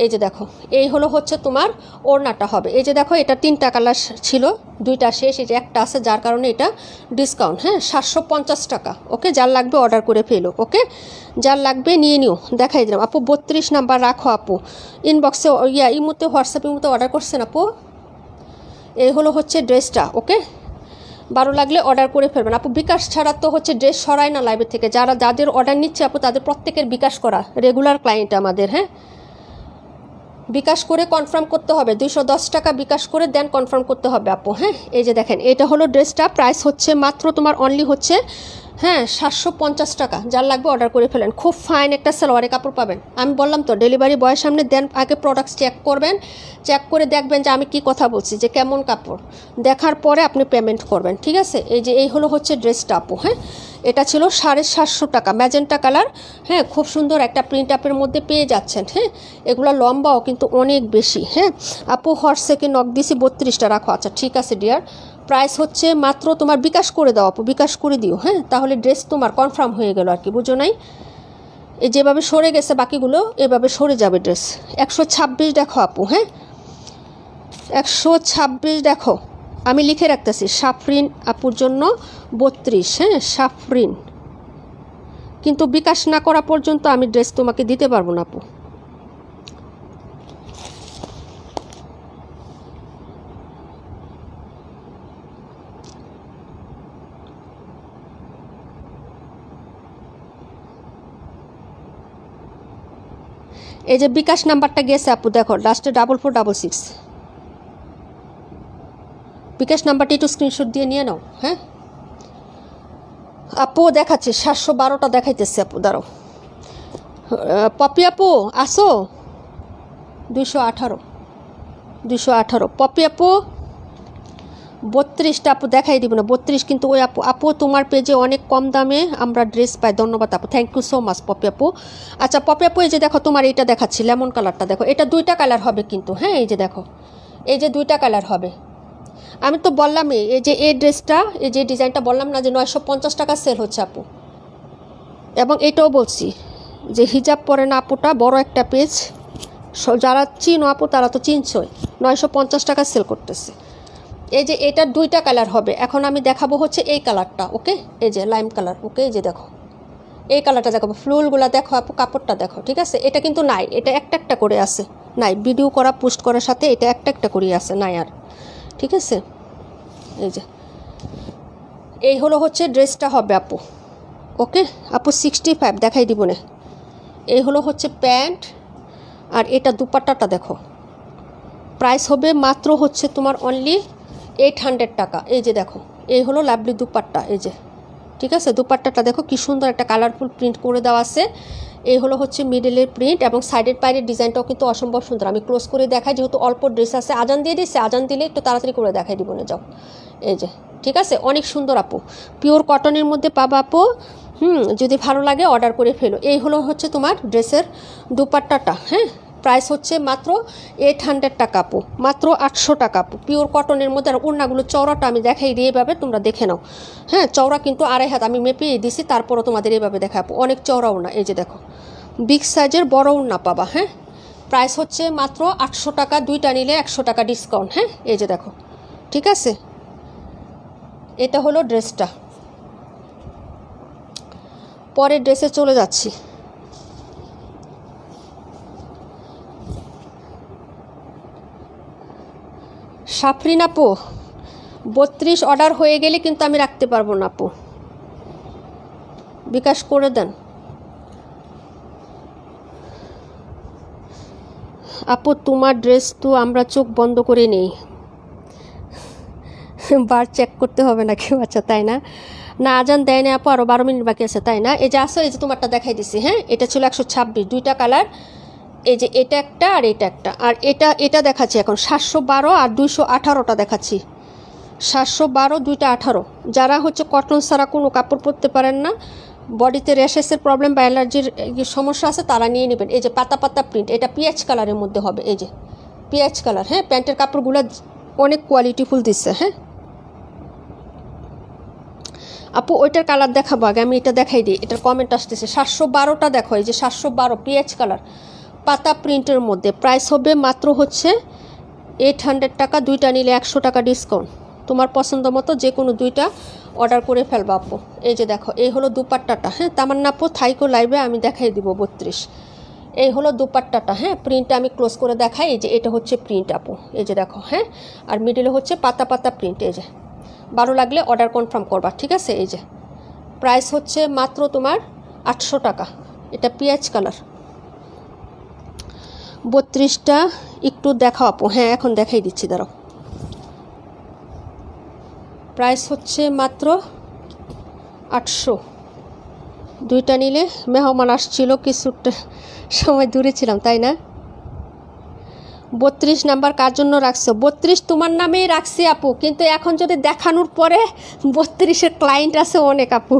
এই যে দেখো এই হলো হচ্ছে তোমার ওড়নাটা হবে। এই যে দেখো এটা 3টা কালার ছিল, 2টা শেষ, এই যে একটা আছে, যার কারণে এটা ডিসকাউন্ট, হ্যাঁ। 750 টাকা, ওকে। যার লাগবে অর্ডার করে ফেলো, ওকে। যার লাগবে নিয়ে নিও। দেখাই দিলাম আপু। 32 নাম্বার রাখো আপু, ইনবক্সে ইমুতে হোয়াটসঅ্যাপ ইমুতে অর্ডার করছেন আপু। এই হলো হচ্ছে ড্রেসটা, ওকে। ভালো লাগলে অর্ডার করে ফেলবেন আপু। বিকাশ ছাড়া তো হচ্ছে ড্রেস সরায় না লাইভের থেকে। যাদের অর্ডার নিচ্ছে আপু তাদের প্রত্যেকের বিকাশ করা, রেগুলার ক্লায়েন্ট আমাদের, হ্যাঁ। বিকাশ করে কনফার্ম করতে হবে, 210 টাকা বিকাশ করে দেন কনফার্ম করতে হবে আপু, হ্যাঁ। এই যে দেখেন এটা হলো ড্রেসটা, প্রাইস হচ্ছে মাত্র তোমার অনলি হচ্ছে হ্যাঁ 750 টাকা, যার লাগবে অর্ডার করে ফেলেন। খুব ফাইন একটা সালোয়ারে কাপড় পাবেন। আমি বললাম তো ডেলিভারি বয়ের সামনে দেন, আগে প্রোডাক্টস চেক করবেন, চেক করে দেখবেন যে আমি কি কথা বলছি, যে কেমন কাপড়, দেখার পরে আপনি পেমেন্ট করবেন, ঠিক আছে। এই যে এই হলো হচ্ছে ড্রেসটা আপু। হ্যাঁ এটা ছিল 750 টাকা, ম্যাজেন্টা কালার। হ্যাঁ খুব সুন্দর একটা প্রিন্ট আপের মধ্যে পেয়ে যাচ্ছেন। হ্যাঁ এগুলো লম্বাও কিন্তু অনেক বেশি। হ্যাঁ আপু হোয়াটসঅ্যাপে নক দিছি 32টা রাখো। আচ্ছা ঠিক আছে ডিয়ার। প্রাইস হচ্ছে মাত্র, তোমার বিকাশ করে দাও আপু, বিকাশ করে দিও। হ্যাঁ তাহলে ড্রেস তোমার কনফার্ম হয়ে গেল আর কি, বুঝো নাই? এই যেভাবে সরে গেছে বাকিগুলো এভাবে সরে যাবে ড্রেস। 126 দেখো আপু। হ্যাঁ 126 দেখো, আমি লিখে রাখতেছি সাফরিন আপুর জন্য 32। হ্যাঁ সাফরিন, কিন্তু বিকাশ না করা পর্যন্ত আমি ড্রেস তোমাকে দিতে পারবো না আপু। এই যে বিকাশ নাম্বারটা গেছে আপু, দেখো লাস্টে 4466। বিকাশ নাম্বারটি একটু স্ক্রিনশট দিয়ে নিয়ে নাও। হ্যাঁ আপু দেখাচ্ছে 712টা দেখাইতেছে আপু, দাঁড়াও। পপি আপু আসো, 218 পপি আপু 32টা আপু দেখাই দিব না, 32 কিন্তু ওই আপু। আপু তোমার পেজে অনেক কম দামে আমরা ড্রেস পাই, ধন্যবাদ আপু, thank you so much Popy আপু। আচ্ছা পপি আপু এই যে দেখো তোমার এইটা দেখাচ্ছি, লেমন কালারটা দেখো, এটা 2টা কালার হবে কিন্তু। হ্যাঁ এই যে দেখো, এই যে 2টা কালার হবে। আমি তো বললামই এই যে এই ড্রেসটা, এই যে ডিজাইনটা বললাম না যে 950 টাকা সেল হচ্ছে আপু। এবং এটাও বলছি যে হিজাব পরে না আপুটা বড় একটা পেজ, যারা চিনো আপু তারা তো চিনছই, 950 টাকা সেল করতেছে। এই যে এটার 2টা কালার হবে। এখন আমি দেখাবো হচ্ছে এই কালারটা, ওকে, এই যে লাইম কালার, ওকে। এই যে দেখো এই কালারটা দেখাবো, ফ্লুলগুলো দেখো আপু, কাপড়টা দেখো, ঠিক আছে। এটা কিন্তু নাই, এটা একটা একটা করে আছে, নাই ভিডিও করা পোস্ট করার সাথে এটা একটা একটা করে আছে, নাই আর, ঠিক আছে। এই যে এই হলো হচ্ছে ড্রেসটা হবে আপু, ওকে আপু। 65 দেখাই দিব না। এই হলো হচ্ছে প্যান্ট, আর এটা দুপাট্টাটা দেখো। প্রাইস হবে মাত্র হচ্ছে তোমার অনলি 800 টাকা। এই যে দেখো এই হলো লাভলি দুপাট্টা, এই যে, ঠিক আছে। দুপাট্টাটা দেখো কি সুন্দর একটা কালারফুল প্রিন্ট করে দেওয়া আছে। এই হলো হচ্ছে মিডলের প্রিন্ট, এবং সাইডের পায়ের ডিজাইনটাও কিন্তু অসম্ভব সুন্দর। আমি ক্লোজ করে দেখাই, যেহেতু অল্প ড্রেস আছে। আজান দিয়ে দিচ্ছে, আজান দিলে একটু তাড়াতাড়ি করে দেখাই দিব না, যাও। এই যে ঠিক আছে, অনেক সুন্দর আপু, পিওর কটনের মধ্যে পাবা আপু। যদি ভালো লাগে অর্ডার করে ফেলো। এই হলো হচ্ছে তোমার ড্রেসের দুপাট্টাটা। হ্যাঁ প্রাইস হচ্ছে মাত্র 800 টাকা আপু, মাত্র 800 টাকা আপু, পিওর কটনের মধ্যে। আর ওড়নাগুলো চওড়াটা আমি দেখাই দিই এভাবে, তোমরা দেখে নাও। হ্যাঁ চওড়া কিন্তু 2.5 হাত, আমি মেপেই দিছি, তারপরও তোমাদের এইভাবে দেখা আপু, অনেক চওড়া ওড়না। এই যে দেখো বিগ সাইজের বড় ওড়না পাবা। হ্যাঁ প্রাইস হচ্ছে মাত্র 800 টাকা, 2টা নিলে 100 টাকা ডিসকাউন্ট। হ্যাঁ এই যে দেখো, ঠিক আছে। এটা হলো ড্রেসটা। পরের ড্রেসে চলে যাচ্ছি। সাফরিন আপু 32 অর্ডার হয়ে গেলে কিন্তু আমি রাখতে পারবো না আপু, বিকাশ করে দেন আপু। তোমার ড্রেস তো আমরা চোখ বন্ধ করে নেই, বার চেক করতে হবে না কেউ। আচ্ছা তাই না, না আজান দেয় না আপু, আরও 12 মিনিট বাকি আছে, তাই না। এই যে আসো, এই যে তোমারটা দেখাই দিছি। হ্যাঁ এটা ছিল 126, 2টা কালার। এই যে এটা একটা আর এটা একটা, আর এটা দেখাচ্ছি এখন 712 আর 218টা দেখাচ্ছি। 712, 2টা 18। যারা হচ্ছে কটন ছাড়া কোনো কাপড় পরতে পারেন না, বডিতে র্যাশেসের প্রবলেম বা অ্যালার্জির সমস্যা আছে, তারা নিয়ে নেবেন। এই যে পাতা পাতা প্রিন্ট, এটা পিএইচ কালারের মধ্যে হবে। এই যে পিএইচ কালার। হ্যাঁ প্যান্টের কাপড়গুলো অনেক কোয়ালিটিফুল দিচ্ছে। হ্যাঁ আপু ওইটার কালার দেখাবো, আগে আমি এটা দেখাই দিই। এটার কমেন্ট আসতেছে 712টা দেখো, এই যে 712 পিএইচ কালার পাতা প্রিন্টের মধ্যে। প্রাইস হবে মাত্র হচ্ছে 800 টাকা, 2টা নিলে 100 টাকা ডিসকাউন্ট। তোমার পছন্দ মতো যে কোনো 2টা অর্ডার করে ফেলবা আপু। এই যে দেখো এই হলো দুপাট্টাটা। হ্যাঁ তামান্না আপু থাইকো লাইভে আমি দেখাই দিব 32। এই হলো দুপাট্টাটা। হ্যাঁ প্রিন্টটা আমি ক্লোজ করে দেখাই। এই যে এটা হচ্ছে প্রিন্ট আপু, এই যে দেখো। হ্যাঁ আর মিডিলে হচ্ছে পাতা পাতা প্রিন্ট। এই যে ভালো লাগলে অর্ডার কনফার্ম করবা, ঠিক আছে। এই যে প্রাইস হচ্ছে মাত্র তোমার 800 টাকা। এটা পিঁয়াজ কালার, 32টা একটু দেখাও আপু। হ্যাঁ এখন দেখাই দিচ্ছি, দাঁড়াও। প্রাইস হচ্ছে মাত্র 800 দুইটা নিলে। মেহমান আসছিল, কিছুটা সময় দূরে ছিলাম তাই না। 32 নাম্বার কার জন্য রাখছো? 32 তোমার নামেই রাখছি আপু, কিন্তু এখন যদি দেখানোর পরে 32-এর ক্লায়েন্ট আছে অনেক আপু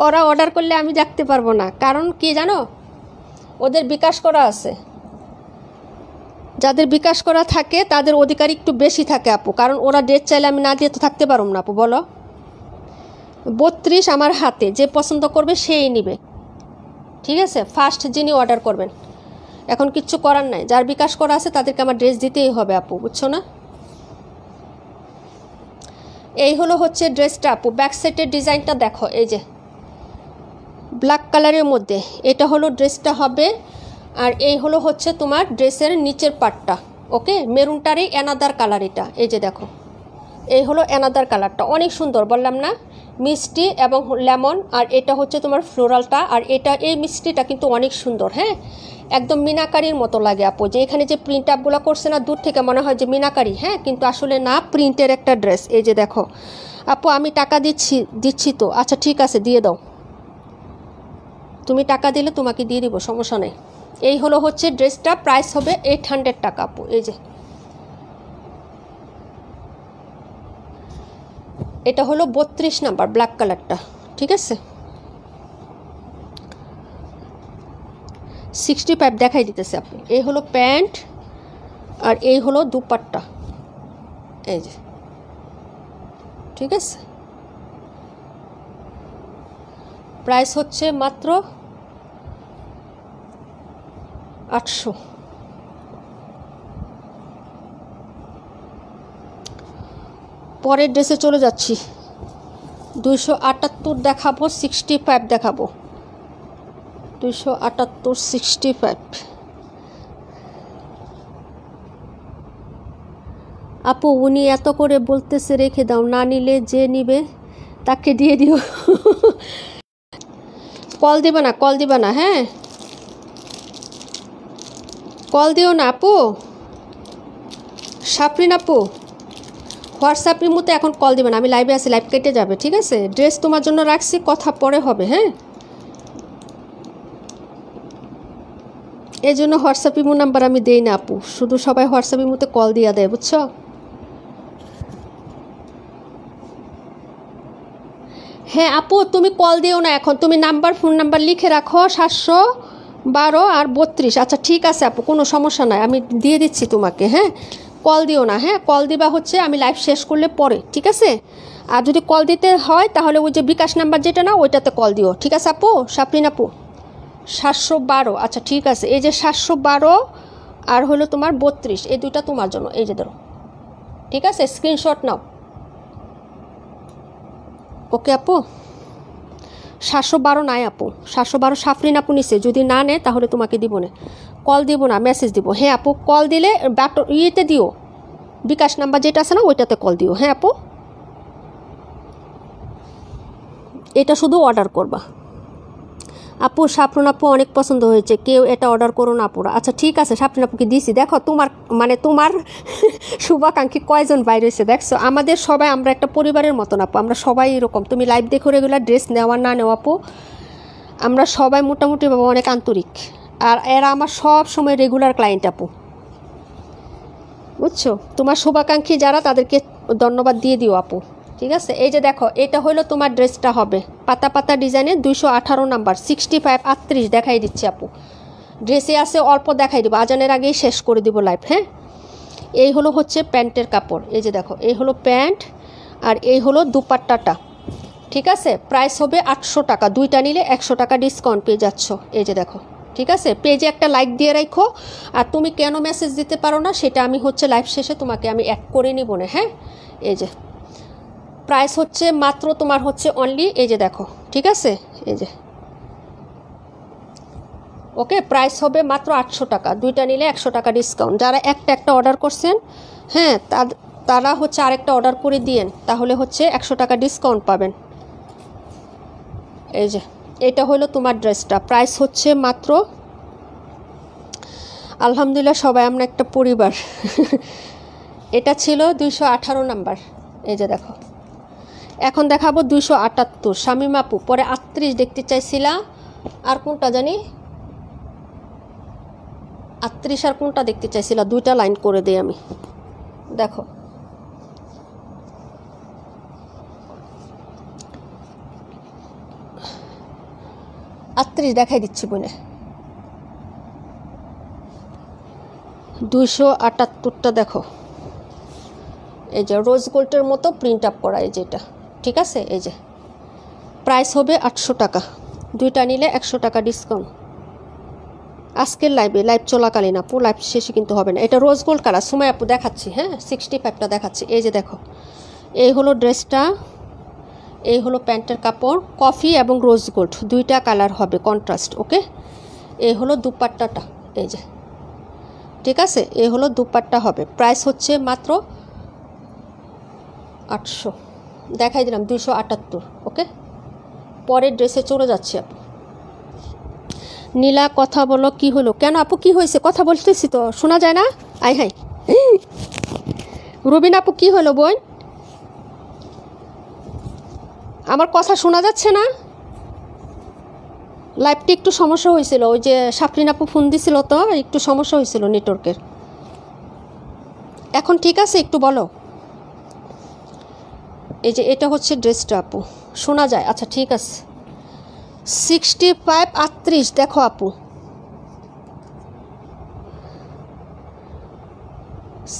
ওরা অর্ডার করলে আমি রাখতে পারবো না, কারণ কি জানো, ওদের বিকাশ করা আছে। যাদের বিকাশ করা থাকে তাদের অধিকার একটু বেশি থাকে আপু, কারণ ওরা ডেট চাইলে আমি না দিয়ে তো থাকতে পারব না আপু, বলো। 32 আমার হাতে, যে পছন্দ করবে সেই নিবে, ঠিক আছে। ফার্স্ট যিনি অর্ডার করবেন, এখন কিচ্ছু করার নাই, যার বিকাশ করা আছে তাদেরকে আমার ড্রেস দিতেই হবে আপু, বুঝছো না। এই হলো হচ্ছে ড্রেসটা আপু। ব্যাক সাইডের ডিজাইনটা দেখো, এই যে ব্ল্যাক কালারের মধ্যে এটা হলো ড্রেসটা হবে। আর এই হলো হচ্ছে তোমার ড্রেসের নিচের পার্টটা, ওকে। মেরুনটারই অ্যানাদার কালার এটা, এই যে দেখো, এই হলো অ্যানাদার কালারটা, অনেক সুন্দর বললাম না, মিষ্টি এবং লেমন। আর এটা হচ্ছে তোমার ফ্লোরালটা, আর এটা এই মিষ্টিটা কিন্তু অনেক সুন্দর, হ্যাঁ, একদম মিনাকারির মতো লাগে আপু। যে এখানে যে প্রিন্ট আপগুলো করছে না, দূর থেকে মনে হয় যে মিনাকারি, হ্যাঁ, কিন্তু আসলে না, প্রিন্টের একটা ড্রেস। এই যে দেখো আপু, আমি টাকা দিচ্ছি তো, আচ্ছা ঠিক আছে দিয়ে দাও, তুমি টাকা দিলে তোমাকে দিয়ে দিব, সমস্যা নেই। এই হলো হচ্ছে ড্রেসটা, প্রাইস হবে 800 টাকা আপু। এই যে এটা হলো 32 নাম্বার ব্ল্যাক কালারটা, ঠিক আছে। 65 দেখাই দিতেছে আপু। এই হলো প্যান্ট, আর এই হলো দুপাট্টা, এই যে, ঠিক আছে। প্রাইস হচ্ছে মাত্র 800। পরের ড্রেসে চলে যাচ্ছি। 278 দেখাবো, 65 দেখাবো। 278, 65। আপু উনি এত করে বলতেছে রেখে দাও, না নিলে যে নিবে তাকে দিয়ে দিও কল দিবা না, কল দিবা না, হ্যাঁ, কল দিও না আপু। সাফরিন আপু, হোয়াটসঅ্যাপ ইমোতে এখন কল দিবেন, আমি লাইভে আছি, লাইভ কেটে যাবে, ঠিক আছে। ড্রেস তোমার জন্য রাখছি, কথা পরে হবে, হ্যাঁ। এই জন্য হোয়াটসঅ্যাপ ইমো নাম্বার আমি দেই না আপু, শুধু সবাই হোয়াটসঅ্যাপ ইমোতে কল দিয়া দেয়, বুঝছো। হ্যাঁ আপু, তুমি কল দিও না এখন, তুমি ফোন নাম্বার লিখে রাখো, 712 আর 32। আচ্ছা ঠিক আছে আপু, কোনো সমস্যা নাই, আমি দিয়ে দিচ্ছি তোমাকে, হ্যাঁ। কল দিও না, হ্যাঁ, কল দিবা হচ্ছে আমি লাইভ শেষ করলে পরে, ঠিক আছে। আর যদি কল দিতে হয় তাহলে ওই যে বিকাশ নাম্বার যেটা না, ওইটাতে কল দিও, ঠিক আছে আপু। সাফরিন আপু 712, আচ্ছা ঠিক আছে। এই যে 712 আর হলো তোমার 32, এই দুইটা তোমার জন্য, এই যে ধরো, ঠিক আছে, স্ক্রিনশট নাও, ওকে আপু। 712 নাই আপু, 712 সাফরিন আপু নিছে, যদি না নেয় তাহলে তোমাকে দিব না, কল দিব না, মেসেজ দিব। হ্যাঁ আপু, কল দিলে ইয়েতে দিও, বিকাশ নাম্বার যেটা আছে না ওইটাতে কল দিও, হ্যাঁ আপু। এটা শুধু অর্ডার করবা আপু। সাফরিন আপু অনেক পছন্দ হয়েছে, কেউ এটা অর্ডার করো না আপুরা। আচ্ছা ঠিক আছে, সাফরিন আপুকে দিছি। দেখো তোমার মানে তোমার শুভাকাঙ্ক্ষী কয়জন বাইরে হয়েছে দেখছো, আমাদের সবাই আমরা একটা পরিবারের মতন আপু, আমরা সবাই এরকম। তুমি লাইভ দেখো, রেগুলার ড্রেস নেওয়া না নেওয়া আপু, আমরা সবাই মোটামুটি বাবা অনেক আন্তরিক, আর এরা আমার সব সময় রেগুলার ক্লায়েন্ট আপু, বুঝছো। তোমার শুভাকাঙ্ক্ষী যারা, তাদেরকে ধন্যবাদ দিয়ে দিও আপু, ঠিক আছে। এই যে দেখো, এটা হলো তোমার ড্রেসটা হবে পাতা পাতা ডিজাইনের, 218 নাম্বার, 65, 38 দেখাই দিচ্ছি আপু। ড্রেসে আছে অল্প, দেখাই দিব, আজানের আগেই শেষ করে দিব লাইভ, হ্যাঁ। এই হলো হচ্ছে প্যান্টের কাপড়, এই যে দেখো, এই হলো প্যান্ট, আর এই হলো দুপাট্টাটা, ঠিক আছে। প্রাইস হবে 800 টাকা, দুইটা নিলে 100 টাকা ডিসকাউন্ট পেয়ে যাচ্ছ, এই যে দেখো, ঠিক আছে। পেজে একটা লাইক দিয়ে রাখো, আর তুমি কেন মেসেজ দিতে পারো না সেটা আমি হচ্ছে লাইভ শেষে তোমাকে আমি অ্যাড করে নিব না, হ্যাঁ। এই যে প্রাইস হচ্ছে মাত্র তোমার হচ্ছে অনলি, এই যে দেখো, ঠিক আছে, এই যে, ওকে। প্রাইস হবে মাত্র 800 টাকা, দুইটা নিলে 100 টাকা ডিসকাউন্ট। যারা একটা অর্ডার করছেন, হ্যাঁ, তারা হচ্ছে আরেকটা অর্ডার করে দিয়েন, তাহলে হচ্ছে 100 টাকা ডিসকাউন্ট পাবেন। এই যে এটা হলো তোমার ড্রেসটা, প্রাইস হচ্ছে মাত্র, আলহামদুলিল্লাহ সবাই আমরা একটা পরিবার এটা ছিল 218 নাম্বার, এই যে দেখো, এখন দেখাবো 278 শামিম আপু, পরে 38 দেখতে চাইছিলা, আর কোনটা জানি 38 আর কোনটা দেখতে চাইছিলা, দুইটা লাইন করে দেই আমি। দেখো আটত্রিশ দেখাই দিচ্ছি বোনে, 278টা দেখো, এই যে রোজ গোল্ডের মতো প্রিন্ট আপ করা, এই যে এটা, ঠিক আছে। এই যে প্রাইস হবে 800 টাকা, দুইটা নিলে 100 টাকা ডিসকাউন্ট। আজকের লাইভ চলাকালীন আপু, লাইভ শেষে কিন্তু হবে না। এটা রোজ গোল্ড কালার, সময় আপু দেখাচ্ছি, হ্যাঁ 65টা দেখাচ্ছি। এই যে দেখো, এই হলো ড্রেসটা, এই হলো প্যান্টের কাপড়, কফি এবং রোজ গোল্ড দুইটা কালার হবে কন্ট্রাস্ট, ওকে। এই হলো দুপাট্টাটা, এই যে, ঠিক আছে। এই হলো দুপাট্টা হবে, প্রাইস হচ্ছে মাত্র 800, দেখাই দিলাম 278, ওকে। পরের ড্রেসে চলে যাচ্ছে আপু। নীলা কথা বলো, কি হলো? কেন আপু কি হয়েছে? কথা বলতেছি তো, শোনা যায় না? আই হাই রুবিন আপু কি হলো বোন? আমার কথা শোনা যাচ্ছে না? লাইভটি একটু সমস্যা হয়েছিল, ওই যে সাফরিন আপু ফোন দিছিল তো, একটু সমস্যা হয়েছিল নেটওয়ার্কের। এখন ঠিক আছে? একটু বলো। এই যে এটা হচ্ছে ড্রেসটা আপু, শোনা যায়? আচ্ছা ঠিক আছে। 65 38 দেখো আপু,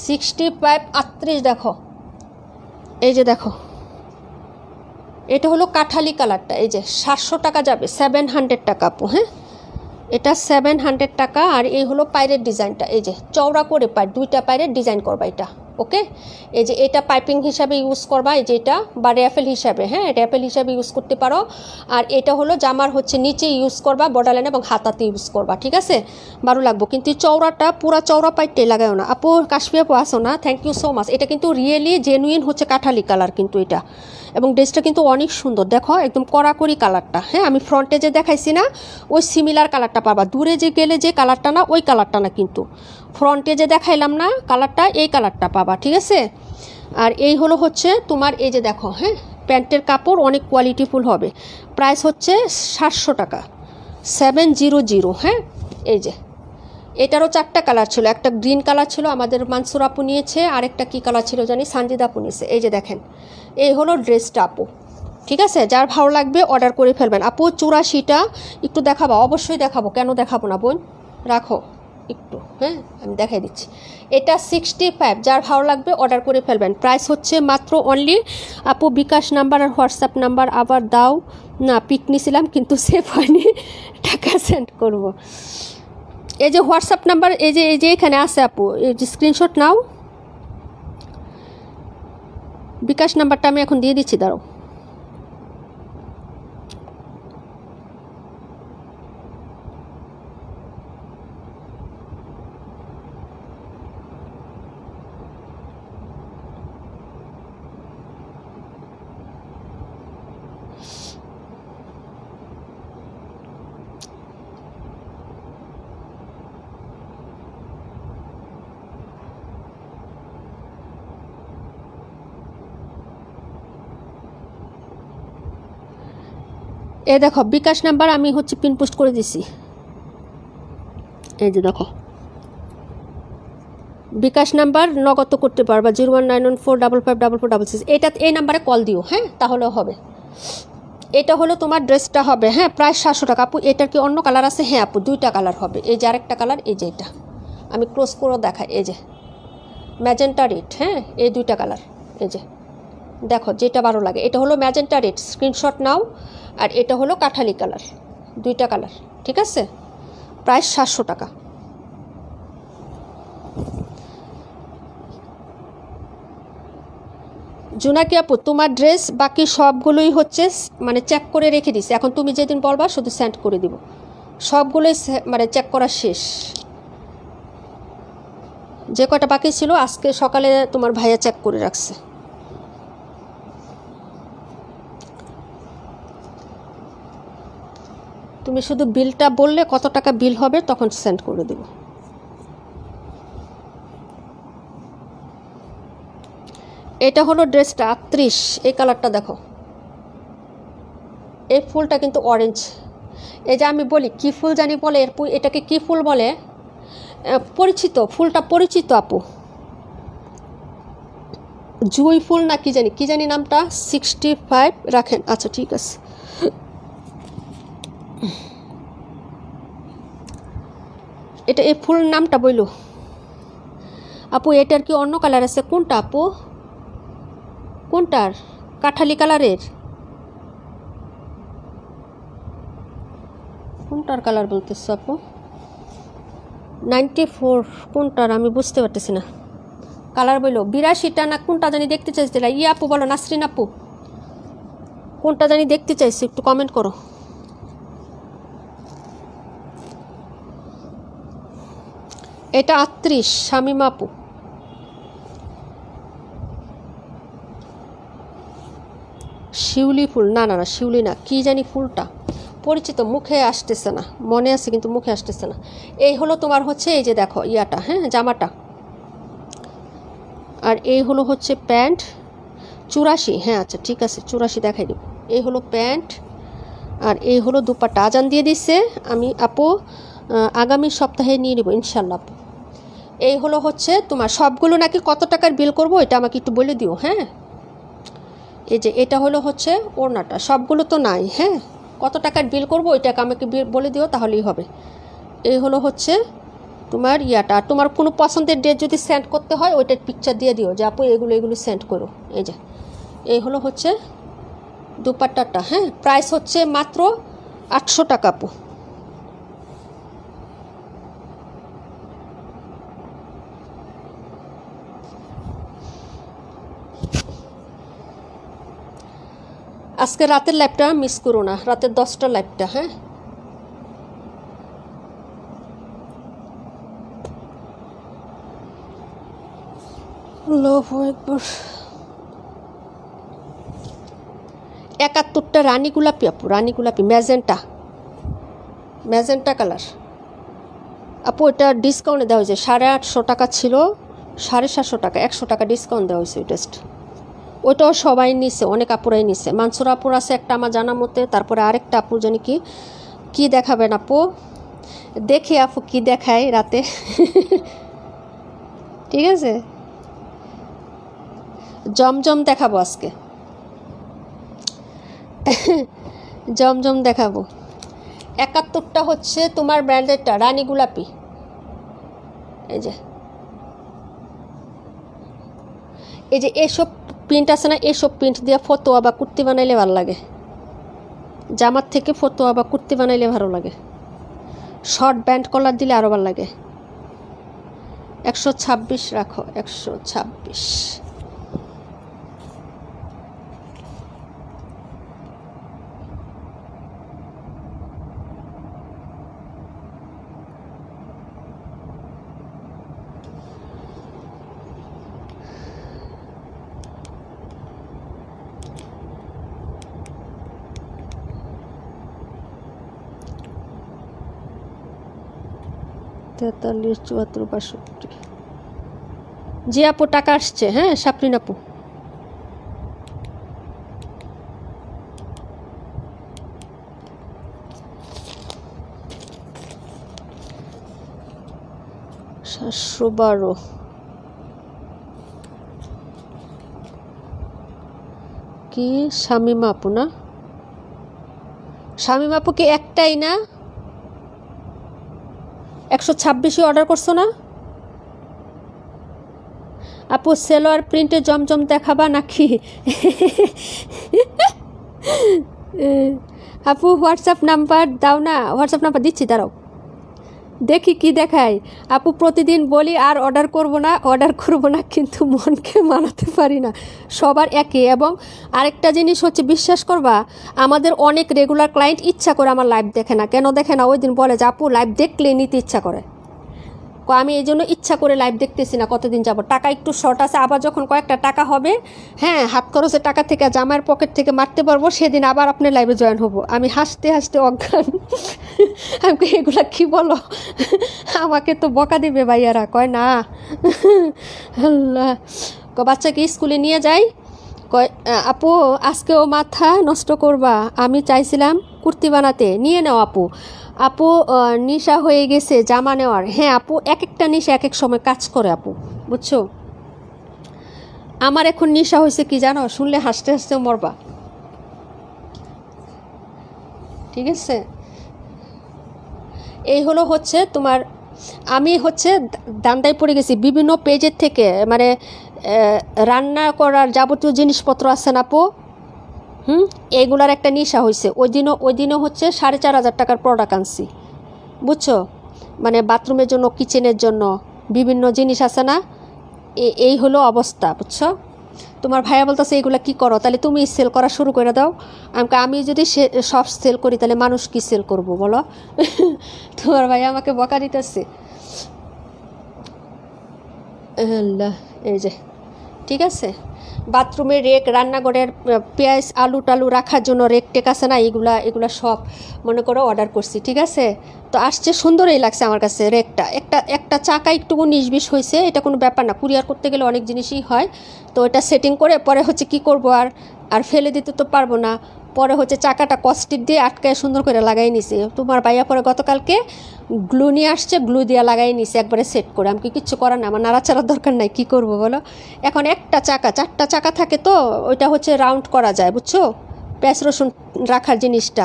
65 38 দেখো, এই যে দেখো, এটা হলো কাঠালি কালারটা, এই যে 700 টাকা যাবে, 700 টাকা আপু, হ্যাঁ এটা 700 টাকা। আর এই হলো পায়ের ডিজাইনটা, এই যে চওড়া করে পায়, দুইটা পায়ের ডিজাইন করবা এটা, ওকে। এই যে এটা পাইপিং হিসাবে ইউজ করবা, এই যে এটা, বা র্যাফেল হিসাবে, হ্যাঁ র্যাফেল হিসাবে ইউজ করতে পারো। আর এটা হলো জামার হচ্ছে নিচে ইউজ করবা, বর্ডার লাইন এবং হাতাতে ইউজ করবা, ঠিক আছে। ভালো লাগবো, কিন্তু চওড়াটা পুরা চওড়া পাইটে লাগাও না আপু। কাশ্মীর আপু আসো না, থ্যাংক ইউ সো মাচ। এটা কিন্তু রিয়েলি জেনুইন হচ্ছে কাঠালি কালার কিন্তু এটা, এবং ড্রেসটা কিন্তু অনেক সুন্দর, দেখো একদম কড়াকড়ি কালারটা, হ্যাঁ আমি ফ্রন্টে যে দেখাইছি না ওই সিমিলার কালারটা পাবা, দূরে যে গেলে যে কালারটা না ওই কালারটা না, কিন্তু ফ্রন্টে যে দেখাইলাম না কালারটা, এই কালারটা পাবা, ঠিক আছে। আর এই হলো হচ্ছে তোমার, এই যে দেখো, হ্যাঁ প্যান্টের কাপড় অনেক কোয়ালিটিফুল হবে, প্রাইস হচ্ছে 700 টাকা, 700, হ্যাঁ। এই যে এটারও 4টা কালার ছিল, একটা গ্রিন কালার ছিল আমাদের মানসুর আপু নিয়েছে, আর একটা কী কালার ছিল জানি সানজিদা আপু নিয়েছে। এই যে দেখেন, এই হলো ড্রেসটা আপু, ঠিক আছে। যার ভালো লাগবে অর্ডার করে ফেলবেন আপু। 84টা একটু দেখাবো, অবশ্যই দেখাবো, কেন দেখাবো না বোন, রাখো একটু, হ্যাঁ আমি দেখাই দিচ্ছি। এটা 65, যার ভালো লাগবে অর্ডার করে ফেলবেন, প্রাইস হচ্ছে মাত্র অনলি আপু। বিকাশ নাম্বার আর হোয়াটসঅ্যাপ নাম্বার আবার দাও না, পিক নিয়েছিলাম কিন্তু সেভ হয়নি, টাকা সেন্ড করব। এই যে হোয়াটসঅ্যাপ নাম্বার, এই যে এখানে আছে আপু, এই যে স্ক্রিনশট নাও, বিকাশ নাম্বারটা আমি এখন দিয়ে দিচ্ছি, দাঁড়াও। এ দেখো বিকাশ নাম্বার আমি হচ্ছে পিন পোস্ট করে দিছি, এই যে দেখো বিকাশ নাম্বার নগদ করতে পারবা, 01914554466, এটা এই নাম্বারে কল দিও, হ্যাঁ তাহলে হবে। এটা হলো তোমার ড্রেসটা হবে, হ্যাঁ প্রায় 700 টাকা আপু। এটার কি অন্য কালার আছে? হ্যাঁ আপু 2টা কালার হবে, এই যে আরেকটা কালার, এই যে এটা আমি ক্লোজ করে দেখাই, এই যে ম্যাজেন্টা রেড, হ্যাঁ এই 2টা কালার, এই যে দেখো যেটা ভালো লাগে। এটা হলো ম্যাজেন্টা রেড, স্ক্রিনশট নাও। আর এটা হলো কাঠালি কালার, 2টা কালার, ঠিক আছে। প্রাইস 700 টাকা। জোনাকি আপু তোমার ড্রেস বাকি সবগুলোই হচ্ছে মানে চেক করে রেখে দিছি, এখন তুমি যেদিন বলবা শুধু সেন্ড করে দিব, সবগুলোই মানে চেক করা শেষ। যে কটা বাকি ছিল আজকে সকালে তোমার ভাইয়া চেক করে রাখছে। তুমি শুধু বিলটা বললে কত টাকা বিল হবে, তখন সেন্ড করে দেব। এটা হলো ড্রেসটা 38, এই কালারটা দেখো। এই ফুলটা কিন্তু অরেঞ্জ। এই যে আমি বলি কী ফুল জানি বলে, এটাকে কী ফুল বলে, পরিচিত ফুলটা পরিচিত আপু, জুঁই ফুল না কি জানি নামটা। 65 রাখেন, আচ্ছা ঠিক আছে। এটা এই ফুল নামটা বইল আপু। এটার কি অন্য কালার আছে? কোনটা আপু, কোনটার? কাঠালি কালারের কোনটার কালার বলতেছে আপু? 94 কোনটার আমি বুঝতে পারতেছি না। কালার বইল 82টা না কোনটা জানি দেখতে চাইছিল। আপু বলো, নাসরিন আপু কোনটা জানি দেখতে চাইছি, একটু কমেন্ট করো। এটা 38 শামিমা আপু। শিউলি ফুল, না না না শিউলি না, কি জানি ফুলটা পরিচিত, মুখে আসতেছে না, মনে আছে কিন্তু মুখে আসতেছে না। এই হলো তোমার হচ্ছে এই যে দেখো ইয়াটা, হ্যাঁ জামাটা, আর এই হলো হচ্ছে প্যান্ট। 84, হ্যাঁ আচ্ছা ঠিক আছে 84 দেখাই দেব। এই হলো প্যান্ট আর এই হলো দুপাট্টা। আজান দিয়ে দিচ্ছে, আমি আপু আগামী সপ্তাহে নিয়ে নেব ইনশাল্লাহ। এই হলো হচ্ছে তোমার সবগুলো নাকি কত টাকার বিল করব এটা আমাকে একটু বলে দিও। হ্যাঁ এই যে এটা হলো হচ্ছে ওড়নাটা, সবগুলো তো নাই। হ্যাঁ কত টাকার বিল করব ওইটাকে আমাকে বলে দিও, তাহলেই হবে। এই হলো হচ্ছে তোমার ইয়াটা। তোমার কোনো পছন্দের ড্রেস যদি সেন্ড করতে হয় ওইটার পিকচার দিয়ে দিও যে আপু এগুলো সেন্ড করো। এই যে এই হলো হচ্ছে দুপাট্টাটা। হ্যাঁ প্রাইস হচ্ছে মাত্র 800 টাকা আপু। আজকে রাতের লাইভটা মিস করো না, রাতের 10টার লাইভটা। হ্যাঁ আল্লাহু আকবার। 71টা রানী গোলাপি আপু, রানী গোলাপি ম্যাজেন্টা কালার আপু। এটা ডিসকাউন্টে দেওয়া হয়েছে, 850 টাকা ছিল, 750 টাকা, 100 টাকা ডিসকাউন্ট দেওয়া হয়েছে। ওইটাও সবাই নিছে, অনেক আপুরাই নিছে। মানসুর আপুর আছে একটা আমার জানা মতে, তারপরে আরেকটা আপু জানি কি দেখাবেন আপু, দেখি আপু কি দেখায় রাতে। ঠিক আছে জমজম দেখাবো আজকে, জমজম দেখাবো। 71টা হচ্ছে তোমার ব্র্যান্ডেডটা রানী গোলাপি। এই যে এসব প্রিন্ট আছে না, এসব প্রিন্ট দিয়ে ফতোয়া বা কুর্তি বানাইলে ভালো লাগে, জামার থেকে ফতোয়া বা কুর্তি বানাইলে ভালো লাগে, শর্ট ব্যান্ড কলার দিলে আরও ভালো লাগে। 126 রাখো, 126। তেতাল্লিশ 74 62। জি আপু টাকা আসছে। হ্যাঁ সাপরিন আপু $712। কি শামিমা আপু না? শামিমা আপু কি একটাই না? 126 অর্ডার করছো না আপু? সেলোয়ার প্রিন্টে জমজম দেখাবা নাকি? আপু হোয়াটসঅ্যাপ নাম্বার দাও না, হোয়াটসঅ্যাপ নাম্বার দিচ্ছি, দাঁড়াও দেখি কি দেখায়। আপু প্রতিদিন বলি আর অর্ডার করব না কিন্তু মনকে মানাতে পারি না, সবার একই। এবং আরেকটা জিনিস হচ্ছে বিশ্বাস করবা, আমাদের অনেক রেগুলার ক্লায়েন্ট ইচ্ছা করে আমার লাইভ দেখে না। কেন দেখে না? ওই দিন বলে যে আপু লাইভ দেখলে নিতে ইচ্ছা করে। আমি এই জন্য ইচ্ছা করে লাইভ দেখতেছি না কতদিন যাব, টাকা একটু শর্ট আছে। আবার যখন কয়েকটা টাকা হবে, হ্যাঁ হাত খরচের টাকা থেকে জামাইয়ের পকেট থেকে মারতে পারবো, সেদিন আবার আপনার লাইভে জয়েন হব। আমি হাসতে হাসতে অজ্ঞান। আমি এগুলা কি বলো? আমাকে তো বকা দিবে ভাইয়ারা। কয় না আল্লাহ, বাচ্চাকে স্কুলে নিয়ে যাই, কয় আপু আজকেও মাথা নষ্ট করবা, আমি চাইছিলাম কুর্তি বানাতে, নিয়ে নাও আপু। আপু নেশা হয়ে গেছে জামা নেওয়ার। হ্যাঁ আপু, এক একটা নেশা এক এক সময় কাজ করে আপু, বুঝছো। আমার এখন নেশা হয়েছে কি জানো, শুনলে হাসতে হাসতে মরবা, ঠিক আছে। এই হলো হচ্ছে তোমার, আমি হচ্ছে দান্দায় পড়ে গেছি বিভিন্ন পেজের থেকে, মানে রান্না করার যাবতীয় জিনিসপত্র আছে না আপু, এইগুলার একটা নেশা হয়েছে। ওই দিনও হচ্ছে 4,500 টাকার প্রোডাক্ট আনছি, বুঝছো। মানে বাথরুমের জন্য, কিচেনের জন্য বিভিন্ন জিনিস আছে না, এই হলো অবস্থা, বুঝছো। তোমার ভাইয়া বলতেছে এগুলো কি করো, তাহলে তুমি সেল করা শুরু করে দাও। আমি যদি সব সেল করি তাহলে মানুষ কি সেল করবো বলো। তোমার ভাইয়া আমাকে বকা দিতেছে। এই যে ঠিক আছে, বাথরুমের রেক, রান্নাঘরের পেঁয়াজ আলু টালু রাখার জন্য রেক টেক আছে না, এগুলা সব মনে করো অর্ডার করছি, ঠিক আছে। তো আসছে, সুন্দরই লাগছে আমার কাছে রেকটা। একটা চাকা একটু 19-20 হয়েছে, এটা কোনো ব্যাপার না, কুরিয়ার করতে গেলে অনেক জিনিসই হয়। তো এটা সেটিং করে পরে হচ্ছে কি করব, আর ফেলে দিতে তো পারবো না। পরে হচ্ছে চাকাটা কস্টিপ দিয়ে আটকায় সুন্দর করে লাগাই নিছে। তোমার ভাইয়া পরে গতকালকে গ্লু নিয়ে আসছে, গ্লু দিয়ে লাগাই নিছে একবারে সেট করে। আমি কিচ্ছু করার না, আমার নাড়াচাড়ার দরকার নাই, কি করব বলো। এখন একটা চাকা, 4টা চাকা থাকে তো ওইটা হচ্ছে রাউন্ড করা যায়, বুঝছো, পেঁয়াজ রসুন রাখার জিনিসটা।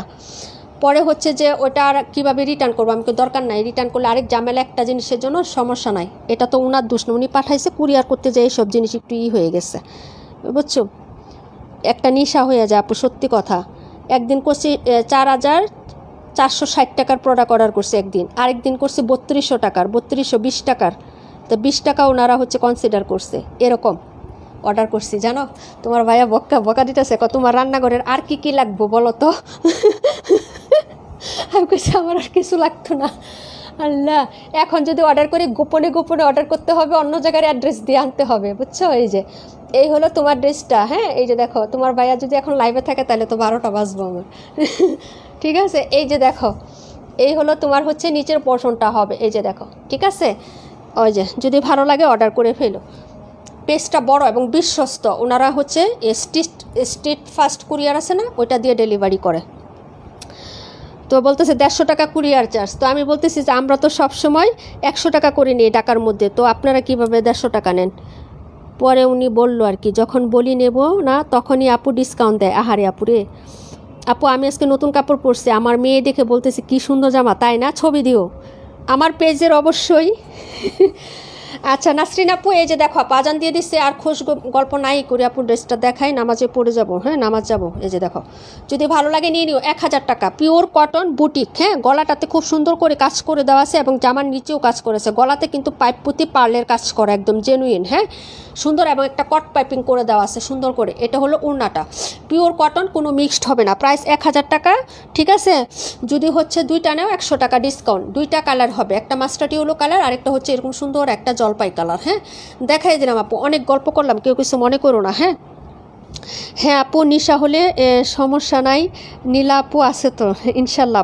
পরে হচ্ছে যে ওটা আর কীভাবে রিটার্ন করবো, আমাকে দরকার নাই, রিটার্ন করলে আরেক ঝামেলা একটা জিনিসের জন্য, সমস্যা নাই। এটা তো উনার দোষ না, উনি পাঠাইছে, কুরিয়ার করতে যেয়ে এইসব জিনিস একটু হয়ে গেছে, বুঝছো। একটা নেশা হয়ে যায় আপু, সত্যি কথা। একদিন করছি 4,460 টাকার প্রোডাক্ট অর্ডার করছি একদিন, আরেকদিন করছি 3200 টাকার, 3220 টাকার। তো 20 টাকা ওনারা হচ্ছে কনসিডার করছে, এরকম অর্ডার করছি, জানো। তোমার ভাইয়া বকা দিতেছে, তোমার রান্নাঘরের আর কি লাগবো বলো তো। আমি কইছি আমার আর কিছু লাগতো না। আল্লাহ, এখন যদি অর্ডার করি গোপনে অর্ডার করতে হবে, অন্য জায়গার অ্যাড্রেস দিয়ে আনতে হবে, বুঝছো। এই হলো তোমার ড্রেসটা। হ্যাঁ, এই যে দেখো, তোমার ভাইয়া যদি এখন লাইভে থাকে তাহলে তো 12টা বাজবো আমার। ঠিক আছে, এই যে দেখো, এই হলো তোমার হচ্ছে নিচের পোর্শনটা হবে, এই যে দেখো, ঠিক আছে। ওই যে যদি ভালো লাগে অর্ডার করে ফেলো। পেজটা বড় এবং বিশ্বস্ত, ওনারা হচ্ছে স্ট্রিট ফাস্ট কুরিয়ার আছে না, ওইটা দিয়ে ডেলিভারি করে। তো বলতেছে 150 টাকা কুরিয়ার চার্জ। তো আমি বলতেছি যে আমরা তো সবসময় 100 টাকা করে নিই ঢাকার মধ্যে, তো আপনারা কীভাবে 150 টাকা নেন। পরে উনি বলল আর কি, যখন বলি নেব না তখনই আপু ডিসকাউন্ট দেয়। আহারে আপু রে, আপু আমি আজকে নতুন কাপড় পরছি, আমার মেয়ে দেখে বলতেছে কি সুন্দর জামা, তাই না, ছবি দিও আমার পেজের অবশ্যই। আচ্ছা নাসরিন আপু, এই যে দেখো পাজান দিয়ে দিচ্ছে, আর খোঁজ গল্প নাই করে আপু ড্রেসটা দেখাই, নামাজে পড়ে যাব। হ্যাঁ নামাজ যাব। এই যে দেখো, যদি ভালো লাগে নিয়ে নিও। 1000 টাকা, পিওর কটন বুটিক। হ্যাঁ, গলাটাতে খুব সুন্দর করে কাজ করে দেওয়া আছে এবং জামার নিচেও কাজ করেছে। গলাতে কিন্তু পাইপ পুঁতি পার্লের কাজ করা, একদম জেনুইন। হ্যাঁ সুন্দর, এবং একটা কট পাইপিং করে দেওয়া আছে সুন্দর করে। এটা হলো ওড়নাটা, পিওর কটন, কোনো মিক্সড হবে না। প্রাইস 1000 টাকা, ঠিক আছে। যদি হচ্ছে 2টা নেও 100 টাকা ডিসকাউন্ট। 2টা কালার হবে, একটা মাস্টার্ড ইয়েলো কালার, আরেকটা হচ্ছে এরকম সুন্দর একটা জলপাই কালার। হ্যাঁ দেখাই দিলাম আপু, অনেক গল্প করলাম, কেউ কিছু মনে করো না। হ্যাঁ হ্যাঁ আপু, নিশা হলে সমস্যা নাই, নীলা আপু আছে তো ইনশাল্লাহ।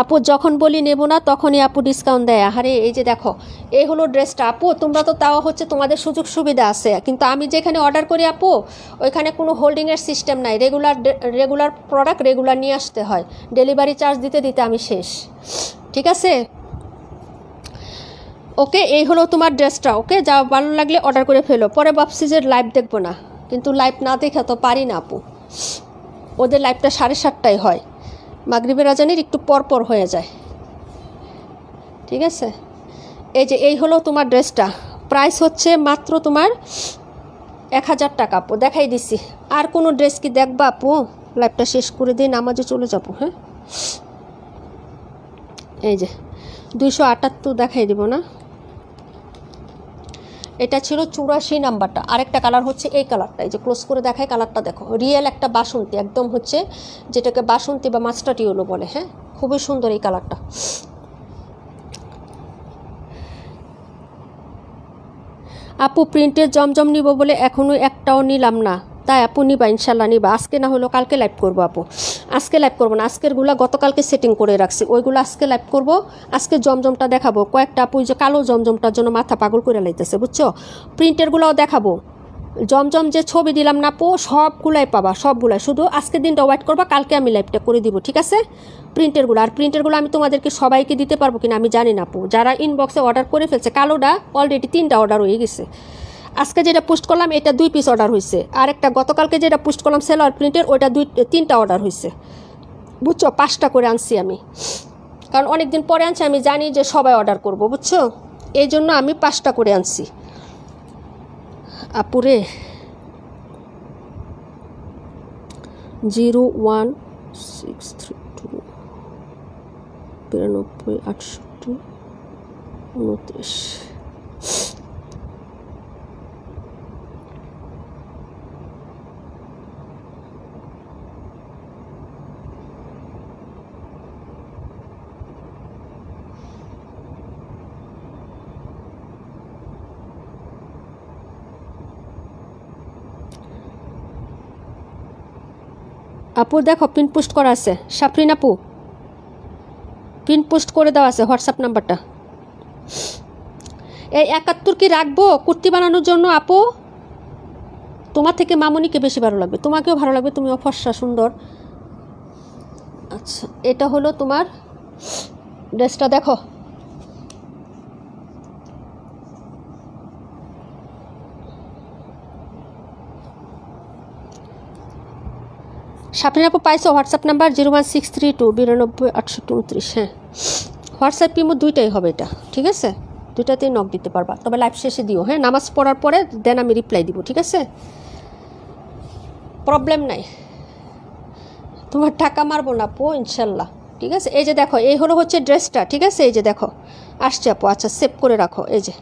আপু যখন বলি নেব না তখনই আপু ডিসকাউন্ট দেয়। আরে এই যে দেখো, এই হলো ড্রেসটা আপু। তোমরা তো তাও হচ্ছে তোমাদের সুযোগ সুবিধা আছে, কিন্তু আমি যেখানে অর্ডার করি আপু, ওইখানে কোনো হোল্ডিংয়ের সিস্টেম নাই। রেগুলার প্রোডাক্ট রেগুলার নিয়ে আসতে হয়, ডেলিভারি চার্জ দিতে দিতে আমি শেষ, ঠিক আছে। ওকে, এই হলো তোমার ড্রেসটা। ওকে, যা ভালো লাগলে অর্ডার করে ফেলো। পরে ভাবছি যে লাইভ দেখবো না, কিন্তু লাইভ না দেখে তো পারি না আপু। ওদের লাইভটা 7:30টায় হয়, মাগরিবের আজানের একটু পর হয়ে যায়, ঠিক আছে। এই হলো তোমার ড্রেসটা। প্রাইস হচ্ছে মাত্র তোমার 1000 টাকা আপু, দেখাই দিছি। আর কোনো ড্রেস কি দেখবা আপু? লাইভটা শেষ করে দিয়ে নামাজে চলে যাবো। হ্যাঁ এই যে 278 দেখাই দিব না, এটা ছিল 84 নাম্বারটা। আরেকটা কালার হচ্ছে এই কালারটা, এই যে ক্লোজ করে দেখায় কালারটা দেখো, রিয়েল একটা বাসন্তী, একদম হচ্ছে যেটাকে বাসন্তী বা মাস্টার্ড ইয়েলো বলে। হ্যাঁ খুবই সুন্দর এই কালারটা। আপু প্রিন্টের জমজম নিব বলে এখনও একটাও নিলাম না, তাই আপু নিবা? ইনশাল্লাহ নিবা। আজকে না হলেও কালকে লাইভ করবো আপু। আজকে লাইভ করবো না, আজকেরগুলো গতকালকে সেটিং করে রাখছি, ওইগুলো আজকে লাইভ করবো। আজকে জমজমটা দেখাবো কয়েকটা আপু, যে কালো জমজমটার জন্য মাথা পাগল করে লাইতেছে, বুঝছো। প্রিন্টেরগুলোও দেখাবো, জমজম যে ছবি দিলাম না আপু সবগুলাই পাবা, সবগুলাই। শুধু আজকের দিনটা ওয়েট করবা, কালকে আমি লাইভটা করে দিব, ঠিক আছে? প্রিন্টেরগুলো, আর প্রিন্টেরগুলো আমি তোমাদেরকে সবাইকে দিতে পারবো কিনা আমি জানি না আপু। যারা ইনবক্সে অর্ডার করে ফেলছে, কালোটা অলরেডি 3টা অর্ডার হয়ে গেছে। আজকে যেটা পোস্ট করলাম এটা 2 পিস অর্ডার হয়েছে, আর একটা গতকালকে যেটা পোস্ট করলাম সেলোয়ার প্রিন্টের ওইটা 3টা অর্ডার হয়েছে, বুঝছো? 5টা করে আনছি আমি, কারণ অনেক দিন পরে আনছি, আমি জানি যে সবাই অর্ডার করবো, বুঝছো? এই জন্য আমি 5টা করে আনছি আপুরে। 01632 92 68 29। আপু দেখো পিন পোস্ট করা আছে, সাফরিন আপু পিন পোস্ট করে দেওয়া আছে হোয়াটসঅ্যাপ নাম্বারটা। এই 71 কি রাখবো কুর্তি বানানোর জন্য আপু? তোমার থেকে মামনিকে বেশি ভালো লাগবে, তোমাকেও ভালো লাগবে, তুমিও ফর্সা সুন্দর। আচ্ছা এটা হলো তোমার ড্রেসটা, দেখো সাফরিন আপু পাইছো হোয়াটসঅ্যাপ নাম্বার 01632 92 68 29। হ্যাঁ হোয়াটসঅ্যাপ ইমো দুইটাই হবে এটা, ঠিক আছে? দুইটাতেই নক দিতে পারবা, তবে লাইভ শেষে দিও, হ্যাঁ? নামাজ পড়ার পরে দেন আমি রিপ্লাই দিব, ঠিক আছে? প্রবলেম নাই, তোমার টাকা মারবো না আপু ইনশাল্লাহ, ঠিক আছে? এই যে দেখো এই হলো হচ্ছে ড্রেসটা, ঠিক আছে? এই যে দেখো আসছে আপু, আচ্ছা সেভ করে রাখো। এই যে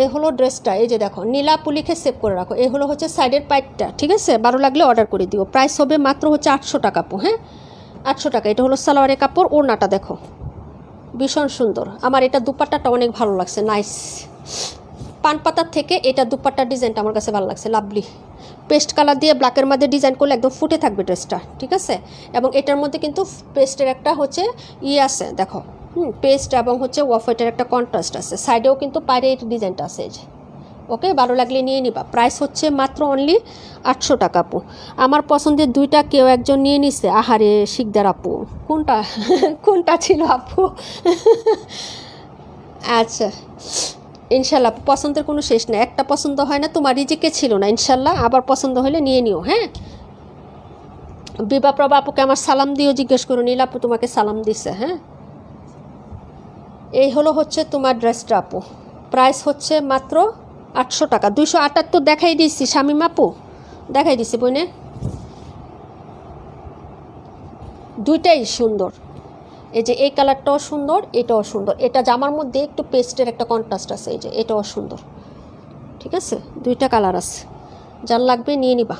এই হলো ড্রেসটা, এই যে দেখো নীলাপু লিখে সেভ করে রাখো। এই হলো হচ্ছে সাইডের পাইটটা, ঠিক আছে? ভালো লাগলে অর্ডার করে দিও। প্রাইস হবে মাত্র হচ্ছে 800 টাকা আপু, হ্যাঁ 800 টাকা। এটা হলো সালোয়ারের কাপড়, ওড়নাটা দেখো ভীষণ সুন্দর। আমার এটা দুপাট্টাটা অনেক ভালো লাগছে, নাইস। পান পাতার থেকে এটা দুপাট্টার ডিজাইনটা আমার কাছে ভালো লাগছে, লাভলি। পেস্ট কালার দিয়ে ব্ল্যাকের মধ্যে ডিজাইন করলে একদম ফুটে থাকবে ড্রেসটা, ঠিক আছে? এবং এটার মধ্যে কিন্তু পেস্টের একটা হচ্ছে আছে দেখো, পেস্ট এবং হচ্ছে অফ হোয়াইটের একটা কন্ট্রাস্ট আছে, সাইডেও কিন্তু পায়ের এই ডিজাইনটা আছে। এই যে ওকে, ভালো লাগলে নিয়ে নিবা। প্রাইস হচ্ছে মাত্র অনলি 800 টাকা আপু। আমার পছন্দের দুইটা কেউ একজন নিয়ে নিছে, আহারে শিকদার আপু। কোনটা কোনটা ছিল আপু? আচ্ছা ইনশাল্লাহ পছন্দের কোনো শেষ নেই, একটা পছন্দ হয় না তোমার রিজিকে ছিল না, ইনশাল্লাহ আবার পছন্দ হলে নিয়ে নিও, হ্যাঁ? বিভা প্রভা আপুকে আমার সালাম দিও, জিজ্ঞেস করো নীলা আপু তোমাকে সালাম দিছে, হ্যাঁ? এই হলো হচ্ছে তোমার ড্রেসটা আপু, প্রাইস হচ্ছে মাত্র 800 টাকা। 278 দেখাই দিচ্ছি শামিম আপু, দেখাই দিচ্ছি বইনে, দুইটাই সুন্দর। এই যে এই কালারটাও সুন্দর, এটাও সুন্দর, এটা জামার মধ্যে একটু পেস্টের একটা কন্ট্রাস্ট আছে, এই যে এটাও সুন্দর, ঠিক আছে? দুইটা কালার আছে, যার লাগবে নিয়ে নিবা।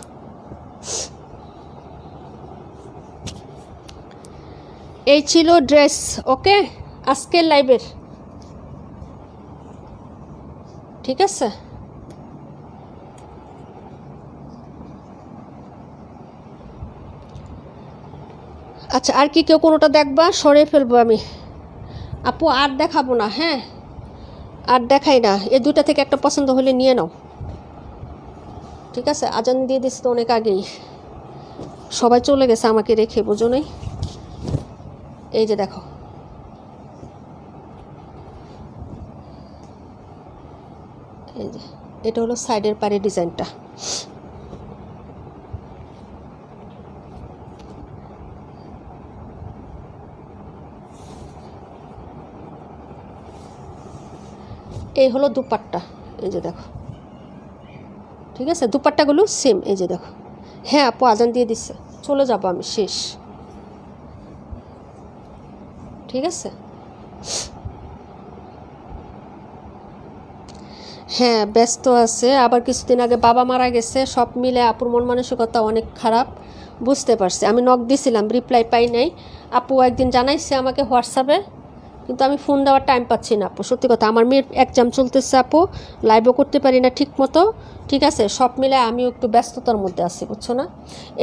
এই ছিল ড্রেস, ওকে আজকের লাইভের, ঠিক আছে? আচ্ছা আর কি কেউ কোনোটা দেখবা? সরে ফেলবো আমি আপু, আর দেখাবো না, হ্যাঁ আর দেখাই না। এই দুইটা থেকে একটা পছন্দ হলে নিয়ে নাও, ঠিক আছে? আজান দিয়ে দিস তো অনেক আগেই, সবাই চলে গেছে আমাকে রেখে, বোঝো নাই? এই যে দেখো এই যে এটা হলো সাইডের পারে ডিজাইনটা, এই হলো দুপাট্টা, এই যে দেখো, ঠিক আছে? দুপাট্টাগুলো সেম, এই যে দেখো। হ্যাঁ আপু আজান দিয়ে দিচ্ছে, চলে যাবো আমি, শেষ, ঠিক আছে? হ্যাঁ ব্যস্ত আছে, আবার কিছুদিন আগে বাবা মারা গেছে, সব মিলে আপুর মন মানসিকতা অনেক খারাপ, বুঝতে পারছি। আমি নক দিছিলাম, রিপ্লাই পাই নাই। আপু একদিন জানাইছে আমাকে হোয়াটসঅ্যাপে, কিন্তু আমি ফোন দেওয়ার টাইম পাচ্ছি না আপু, সত্যি কথা। আমার মেয়ের এক্সাম চলতেছে আপু, লাইভও করতে পারি না ঠিক মতো, ঠিক আছে? সব মিলে আমিও একটু ব্যস্ততার মধ্যে আছি, বুঝছো না?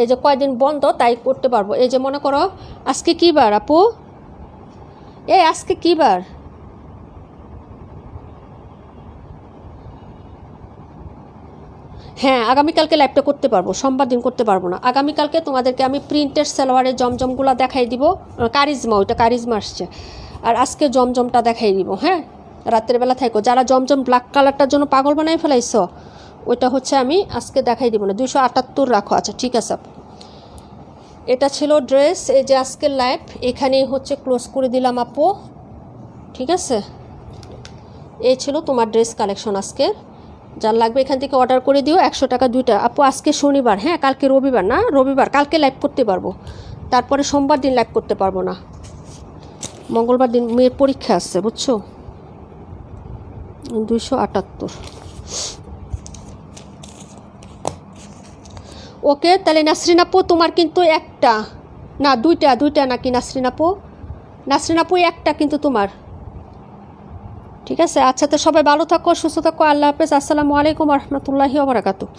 এই যে কয়দিন বন্ধ, তাই করতে পারবো। এই যে মনে করো আজকে কী বার আপু? আজকে কী বার? হ্যাঁ আগামীকালকে লাইভটা করতে পারবো, সোমবার দিন করতে পারবো না। আগামীকালকে তোমাদেরকে আমি প্রিন্টেড সালোয়ারের জমজমগুলো দেখাই দিব, কারিজমা, ওইটা কারিজমা আসছে। আর আজকে জমজমটা দেখাই দিব। হ্যাঁ রাতের বেলা থাকো, যারা জমজম ব্ল্যাক কালারটার জন্য পাগল বানাই ফেলাইছো, ওইটা হচ্ছে আমি আজকে দেখাই দিব না। 278 রাখো। আচ্ছা ঠিক আছে। এটা ছিল ড্রেস। এই যে আজকের লাইভ এখানেই হচ্ছে ক্লোজ করে দিলাম আপু, ঠিক আছে। এই ছিল তোমার ড্রেস কালেকশন আজকের। যার লাগবে এখান থেকে অর্ডার করে দিও, 100 টাকা 2টা। আপু আজকে শনিবার, হ্যাঁ কালকে রবিবার, না রবিবার, কালকে লাইভ করতে পারবো, তারপরে সোমবার দিন লাইভ করতে পারবো না, মঙ্গলবার দিন মেয়ের পরীক্ষা আছে, বুঝছো। 278। ওকে, তাহলে নাসরিন আপু তোমার কিন্তু একটা না দুইটা নাকি নাসরিন আপু? নাসরিন আপু একটা কিন্তু তোমার, ঠিক আছে। আচ্ছা তো সবাই ভালো থাকো, সুস্থ থাকো, আল্লাহ হাফেজ, আসসালামু আলাইকুম রহমতুল্লাহি ওয়া বারাকাতুহু।